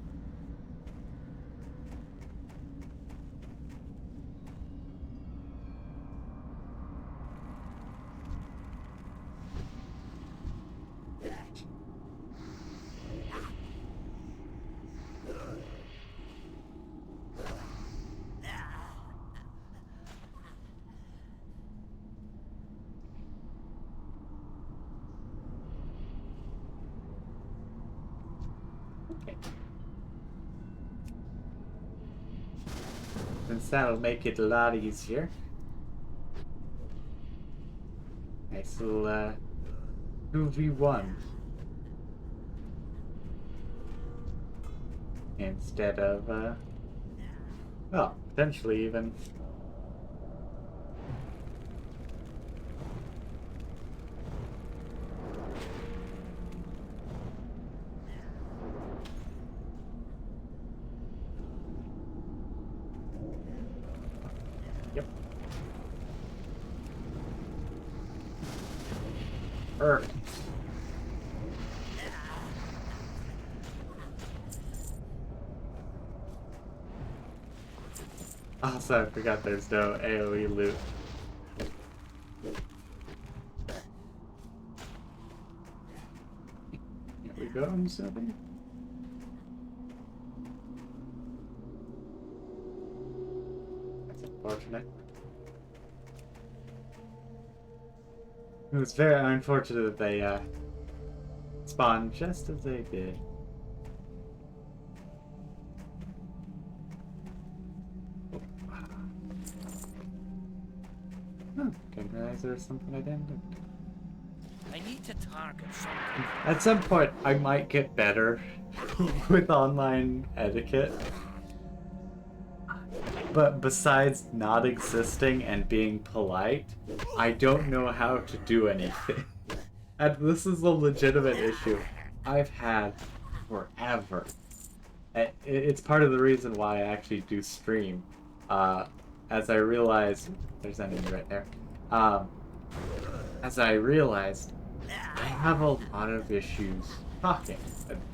Since that'll make it a lot easier. Nice little 2v1. Instead of well, potentially even yep. Perfect. Also, I forgot there's no AoE loot. Here we go, something. That's unfortunate. It was very unfortunate that they spawned just as they did. Oh, didn't realize there was something I didn't look at. I need to target something. At some point, I might get better with online etiquette. But besides not existing and being polite, I don't know how to do anything. And this is a legitimate issue I've had forever. It's part of the reason why I actually do stream. As I realized, there's an enemy right there. As I realized, I have a lot of issues talking,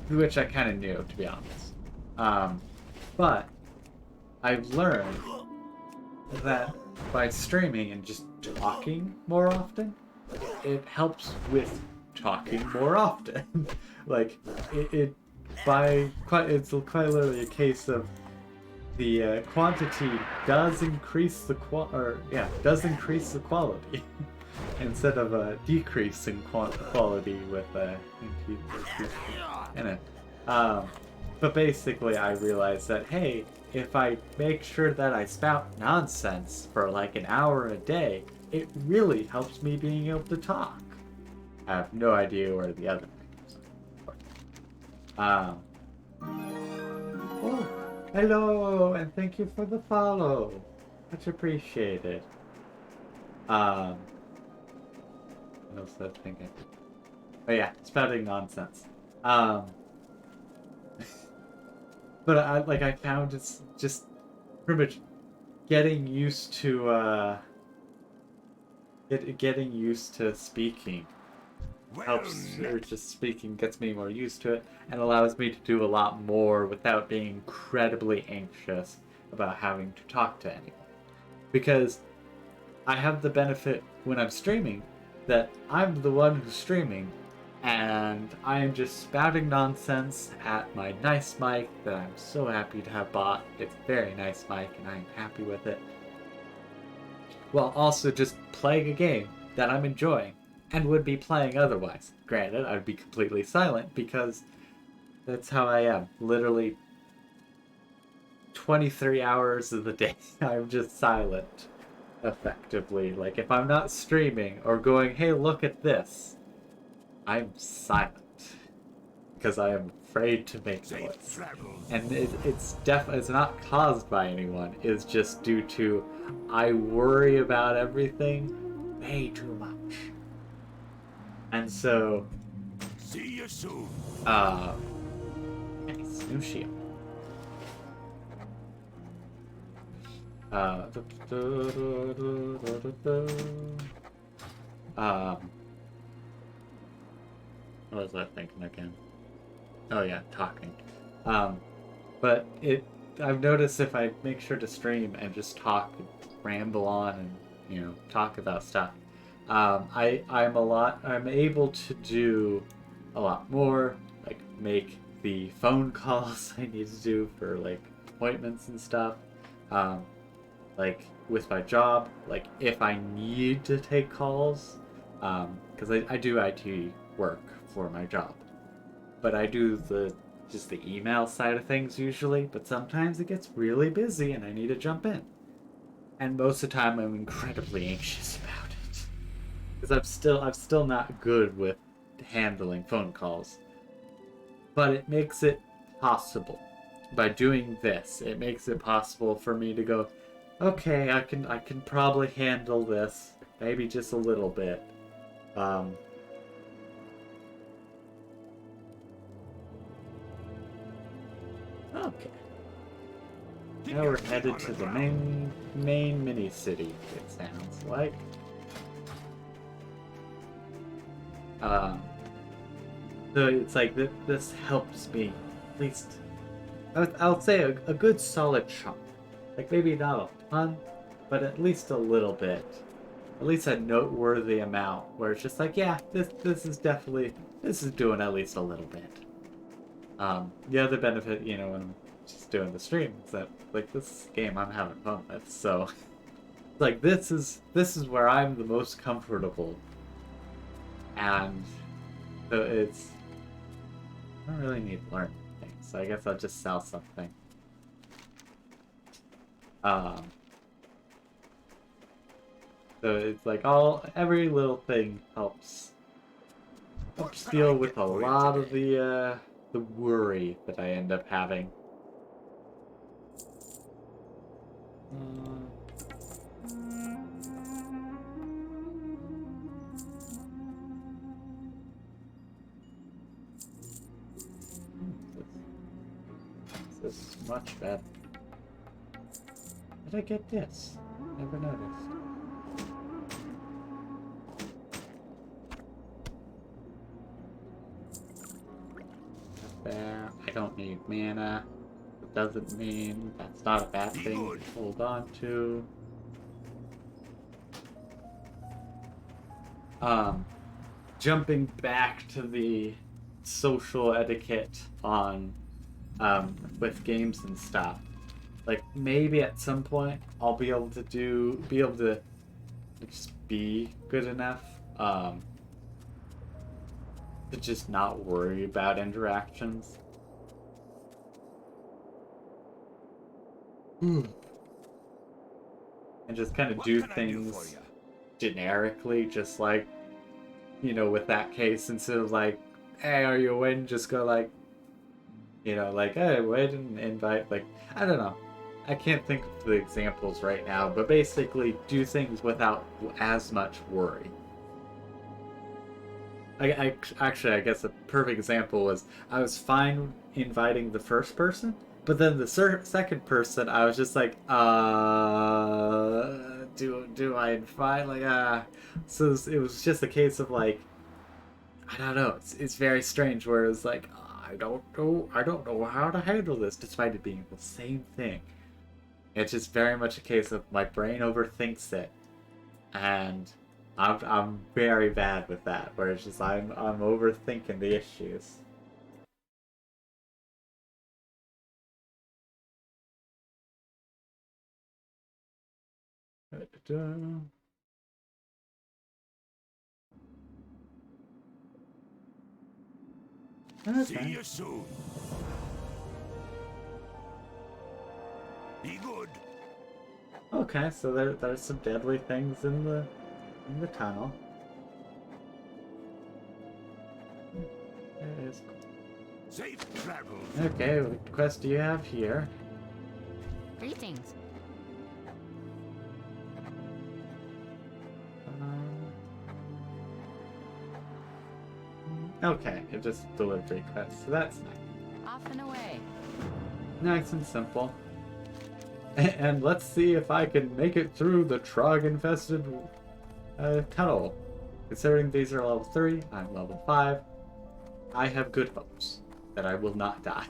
which I kind of knew, to be honest. But I've learned that by streaming and just talking more often, it helps with talking more often. Like it's quite literally a case of the quantity does increase the increase the quality instead of decreasing quality with in it. But basically, I realized that hey, if I make sure that I spout nonsense for like an hour a day, it really helps me being able to talk. I have no idea where the other things are. Oh, hello, and thank you for the follow. Much appreciated. What else was I thinking? Oh yeah, spouting nonsense. But I found it's just pretty much getting used to getting used to speaking helps, or just speaking gets me more used to it and allows me to do a lot more without being incredibly anxious about having to talk to anyone. Because I have the benefit when I'm streaming that I'm the one who's streaming and I am just spouting nonsense at my nice mic that I'm so happy to have bought. It's a very nice mic and I'm happy with it. While also just playing a game that I'm enjoying and would be playing otherwise. Granted, I'd be completely silent because that's how I am. Literally 23 hours of the day, I'm just silent, effectively. Like, if I'm not streaming or going, hey, look at this, I'm silent. Because I am afraid to make noise. And it's not caused by anyone. It's just due to I worry about everything way too much. And so, See you soon. nice, new shield. What was I thinking again? Oh yeah, talking. But I've noticed if I make sure to stream and just talk, ramble on, and talk about stuff, I'm able to do a lot more, like make the phone calls I need to do for like appointments and stuff. Like with my job, like if I need to take calls, because I do IT work for my job, but I do just the email side of things usually, but sometimes it gets really busy and I need to jump in. And most of the time I'm incredibly anxious about it. Because I'm still not good with handling phone calls. But it makes it possible. By doing this, it makes it possible for me to go, okay, I can probably handle this. Maybe just a little bit. Okay. Now we're headed to the main mini city, it sounds like. So it's like this helps me, at least, I'll say a good solid chunk. Like maybe not a ton, but at least a little bit. At least a noteworthy amount where it's just like, yeah, this is doing at least a little bit. The other benefit, when I'm just doing the stream is that like this game I'm having fun with, so like this is where I'm the most comfortable. And so I don't really need to learn things, so I guess I'll just sell something. So it's like every little thing helps deal with a lot of the worry that I end up having. This is much better. Did I get this? Never noticed. There. I don't need mana. It doesn't mean that's not a bad thing to hold on to. Jumping back to the social etiquette on with games and stuff. Like maybe at some point I'll be able to just be good enough to just not worry about interactions. And just kind of do things generically, just like, you know, with that case, instead of like, hey, are you in? Just go like, you know, like, hey, wait and invite, like, I don't know. I can't think of the examples right now, but basically do things without as much worry. Actually, I guess a perfect example was I was fine inviting the first person, but then the second person, I was just like, do I invite? Like, so it was just a case of like, I don't know. It's very strange. Where it's like, I don't know how to handle this, despite it being the same thing. It's just very much a case of my brain overthinks it, and I'm very bad with that. Where it's just I'm overthinking the issues. Okay. See you soon. Be good. Okay, so there's some deadly things in the tunnel. There it is. Safe travels. Okay, what quest do you have here? Greetings. Okay, it just delivery quest, so that's nice. Off and away. Nice and simple. And let's see if I can make it through the Trog-infested tunnel. Considering these are level 3, I'm level 5. I have good hopes that I will not die.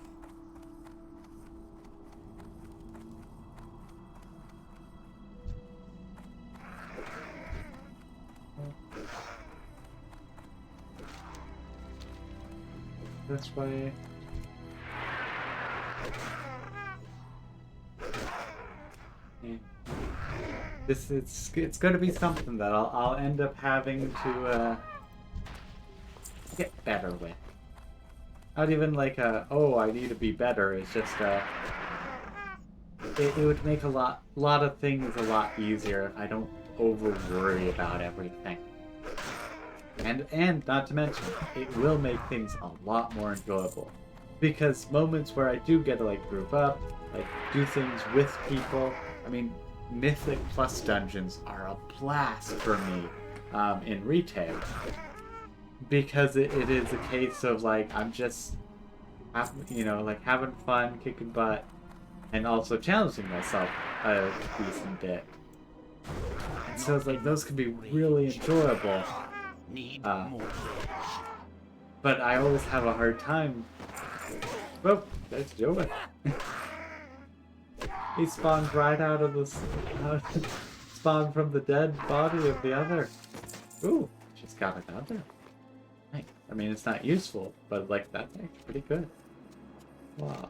This way. It's going to be something that I'll end up having to get better with. Not even like oh, I need to be better. It's just it would make a lot of things a lot easier if I don't over worry about everything. And not to mention, it will make things a lot more enjoyable. Because moments where I do get to like group up, like do things with people, I mean, Mythic Plus dungeons are a blast for me in retail. Because it is a case of like, I'm just, you know, like having fun, kicking butt, and also challenging myself a decent bit. And so it's like, those can be really enjoyable. But I always have a hard time. Oh, there's Joey. He spawned right out of the spawned from the dead body of the other. Ooh, she's got another. Nice. I mean, it's not useful, but like that's actually pretty good. Wow.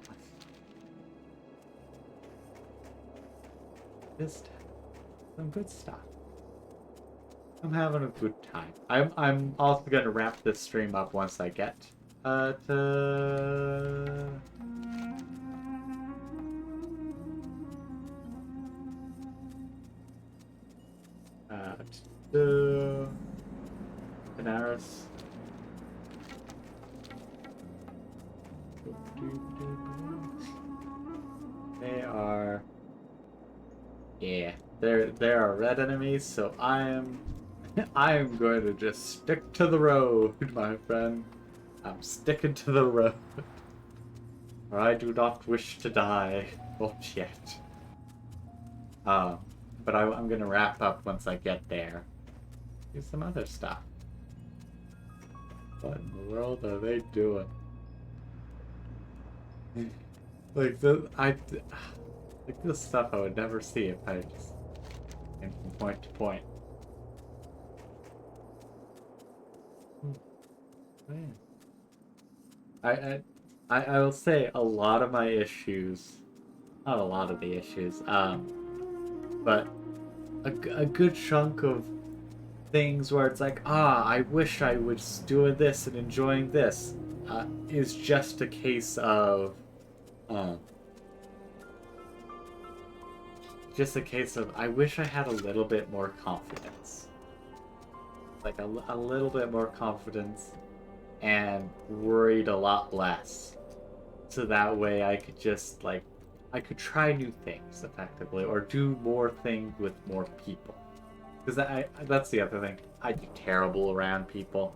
Just some good stuff. I'm having a good time. I'm also gonna wrap this stream up once I get to Benares. They are Yeah, there are red enemies, so I am going to just stick to the road, my friend. I'm sticking to the road. For I do not wish to die. Not yet. But I'm gonna wrap up once I get there. Do some other stuff. What in the world are they doing? Like like this stuff I would never see if I just went from point to point. Man. I will say a lot of my issues, not a lot of the issues, but a good chunk of things where it's like, I wish I was doing this and enjoying this, is just a case of, I wish I had a little bit more confidence. Like a little bit more confidence and worried a lot less. So that way I could just, like, I could try new things effectively or do more things with more people. Because that's the other thing. I do terrible around people.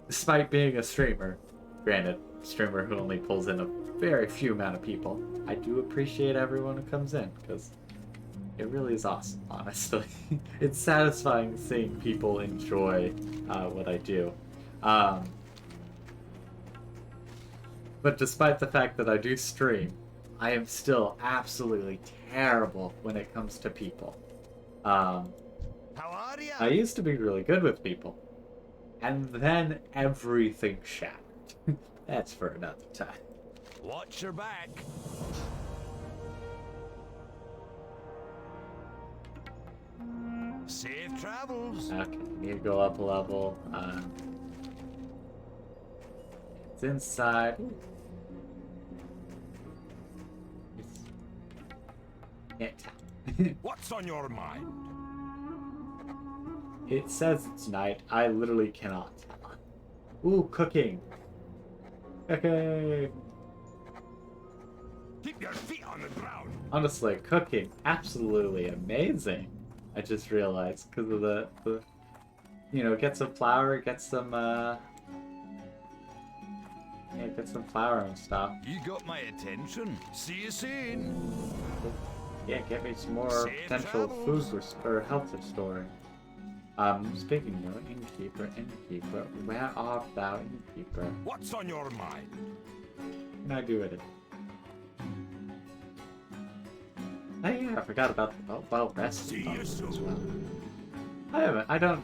Despite being a streamer. Granted, streamer who only pulls in a very few amount of people. I do appreciate everyone who comes in, because it really is awesome, honestly. It's satisfying seeing people enjoy what I do. But despite the fact that I do stream, I am still absolutely terrible when it comes to people. How are ya? I used to be really good with people. And then everything shattered. That's for another time. Watch your back. Safe travels. Okay, need to go up a level. It's inside. Can't tell. What's on your mind? It says it's night. I literally cannot tell. Ooh, cooking. Okay. Keep your feet on the ground. Honestly, cooking, absolutely amazing. I just realized because of the, get some flour, get some, get some flour and stuff. You got my attention. See you soon. Yeah, get me some more Safe potential travels. food or health restoring. Speaking of innkeeper, where art thou, innkeeper? What's on your mind? What can I do with it? Oh yeah, I forgot about the well rest See you as soon. well. I don't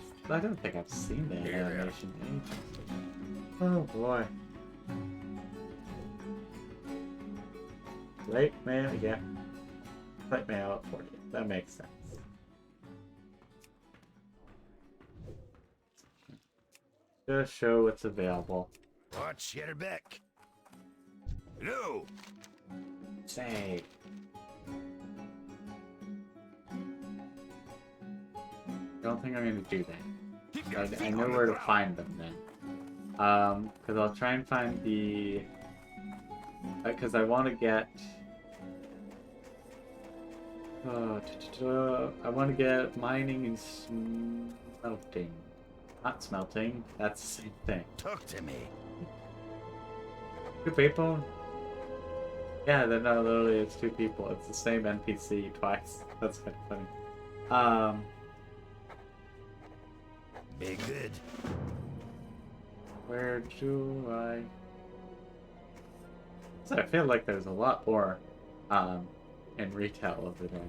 think I've seen that animation in ages. Oh boy. Late man, yeah. Late man out for you. That makes sense. Just show what's available. Watch your back. Hello. Say. Don't think I'm gonna do that. Keep your feet I on know the where to ground. find them then. Because I'll try and find the. Because I want to get. I want to get mining and smelting. Not smelting. That's the same thing. Talk to me. Two people? Yeah, they're not literally. It's two people. It's the same NPC twice. That's kind of funny. Be good. Where do I? So I feel like there's a lot more, in retail over there.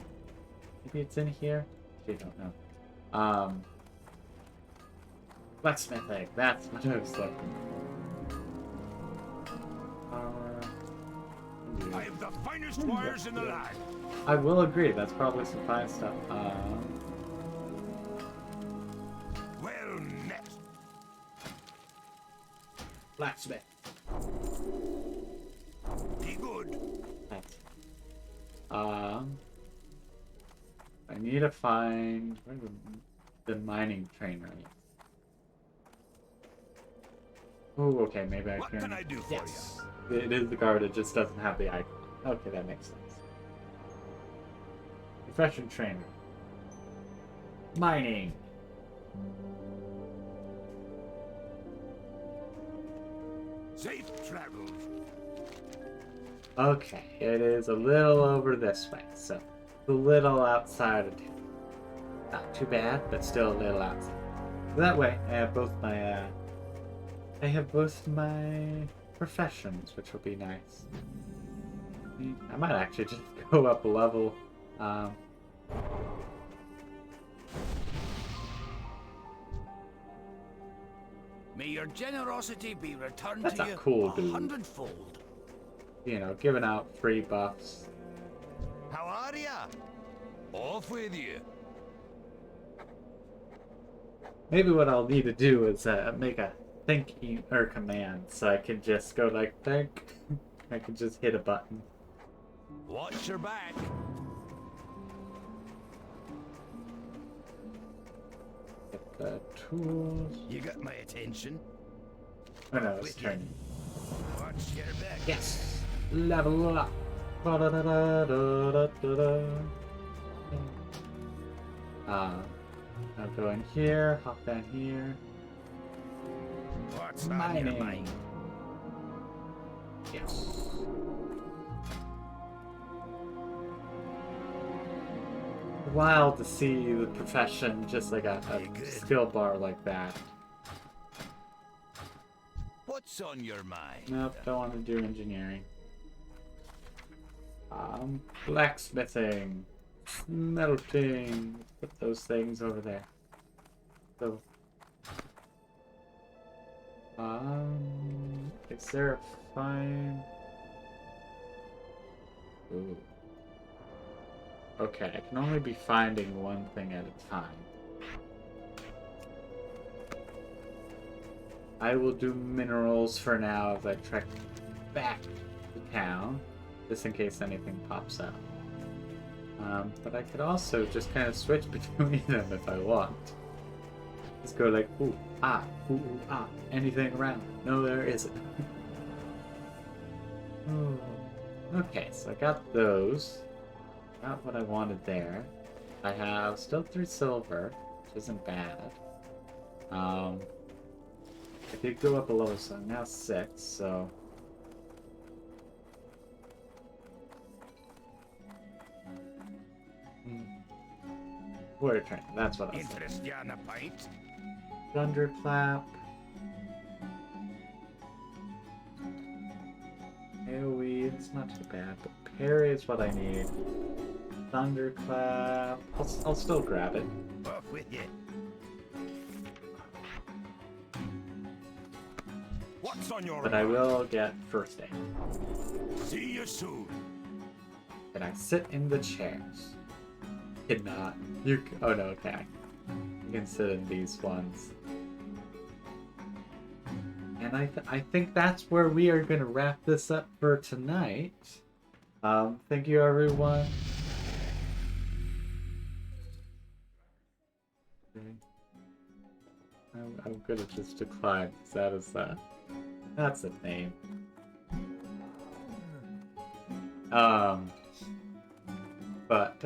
Maybe it's in here? I don't know. Blacksmithing, that's what I was looking for. I have the finest wires in the land. I will agree, that's probably some fine stuff. Well met. Blacksmith. Be good. That's, I need to find where the mining trainer is. Oh, okay, maybe I What can. can I do for Yes, it is the guard. It just doesn't have the icon. Okay, that makes sense. Profession trainer. Mining. Safe travels. Okay, it is a little over this way, so a little outside of town. Not too bad, but still a little outside. That way, I have both my professions, which will be nice. I might actually just go up a level. May your generosity be returned That's to a you cool dude. 100-fold. You know, giving out free buffs. How are ya? Off with you. Maybe what I'll need to do is make a think or command, so I can just go like think. I can just hit a button. Watch your back. Get the tools. You got my attention. Oh no, it's turning. Watch your back. Yes! Level up! Ba-da-da-da-da-da-da-da. I'll go in here, hop down here. What's on your mind? Yes. Wild to see the profession just like a skill bar like that. What's on your mind? Nope, don't want to do engineering. Blacksmithing, smelting. Put those things over there. So, is there a fine? Ooh. Okay, I can only be finding one thing at a time. I will do minerals for now as I trek back to town, just in case anything pops up. But I could also just kind of switch between them if I want. Just go like, ooh, ah, anything around? No, there isn't. Ooh. Okay, so I got those. Got what I wanted there. I have still 3 silver, which isn't bad. I did go up a level, so I'm now 6, so... Warrior train, that's what I was saying. Interest you on a pint? Thunderclap. AoE, it's not too bad, but parry is what I need. Thunderclap. I'll still grab it. Off with you. What's on your But I will get first aid. See you soon. Can I sit in the chairs? Cannot. Oh no, okay. You can sit in these ones. And I think that's where we are going to wrap this up for tonight. Thank you, everyone. I'm good at this decline. That is that. That's a name. But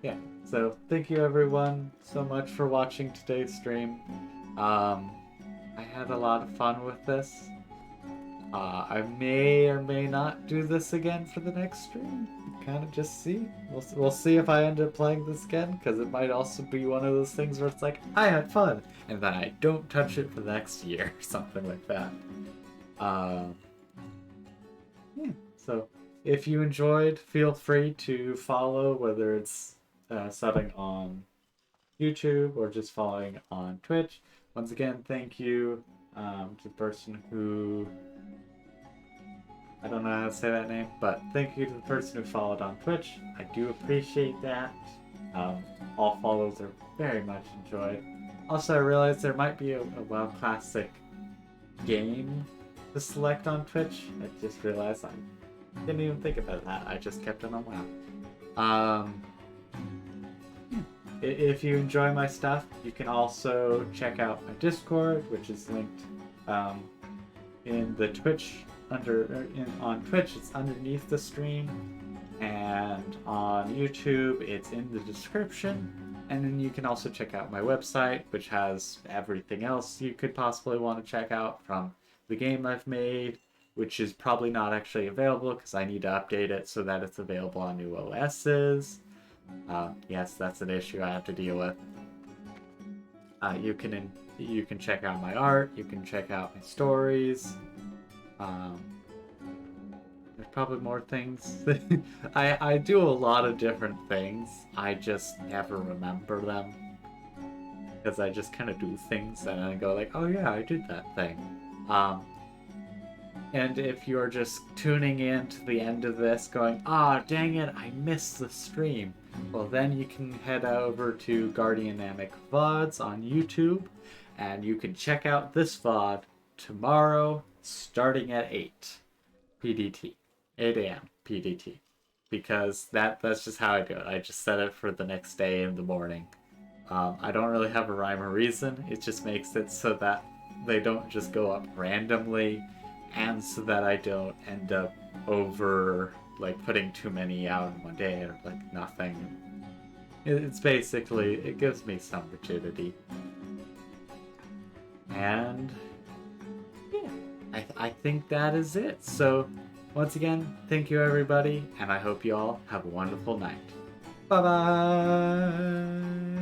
yeah. So thank you, everyone, so much for watching today's stream. I had a lot of fun with this. I may or may not do this again for the next stream. Kind of just see. We'll see if I end up playing this again, because it might also be one of those things where it's like, I had fun, and then I don't touch it for the next year, or something like that. Yeah, so if you enjoyed, feel free to follow, whether it's subbing on YouTube or just following on Twitch. Once again, thank you to the person who... I don't know how to say that name, but thank you to the person who followed on Twitch. I do appreciate that. All follows are very much enjoyed. Also, I realized there might be a WoW Classic game to select on Twitch. I just realized I didn't even think about that. I just kept it on WoW. If you enjoy my stuff, you can also check out my Discord, which is linked in the Twitch on Twitch. It's underneath the stream. And on YouTube, it's in the description. And then you can also check out my website, which has everything else you could possibly want to check out from the game I've made, which is probably not actually available because I need to update it so that it's available on new OSs. Yes, that's an issue I have to deal with. You can check out my art. You can check out my stories. There's probably more things. I do a lot of different things. I just never remember them because I just kind of do things and I go like, oh yeah, I did that thing. And if you're just tuning in to the end of this going, ah, dang it, I missed the stream. Well, then you can head over to Guardianamic VoDs on YouTube, and you can check out this VoD tomorrow, starting at 8 PDT. 8 a.m. PDT. Because that's just how I do it. I just set it for the next day in the morning. I don't really have a rhyme or reason. It just makes it so that they don't just go up randomly, and so that I don't end up over like putting too many out in one day or like nothing. It's basically, it gives me some rigidity. And yeah, I think that is it. So once again, thank you everybody, and I hope you all have a wonderful night. Bye bye.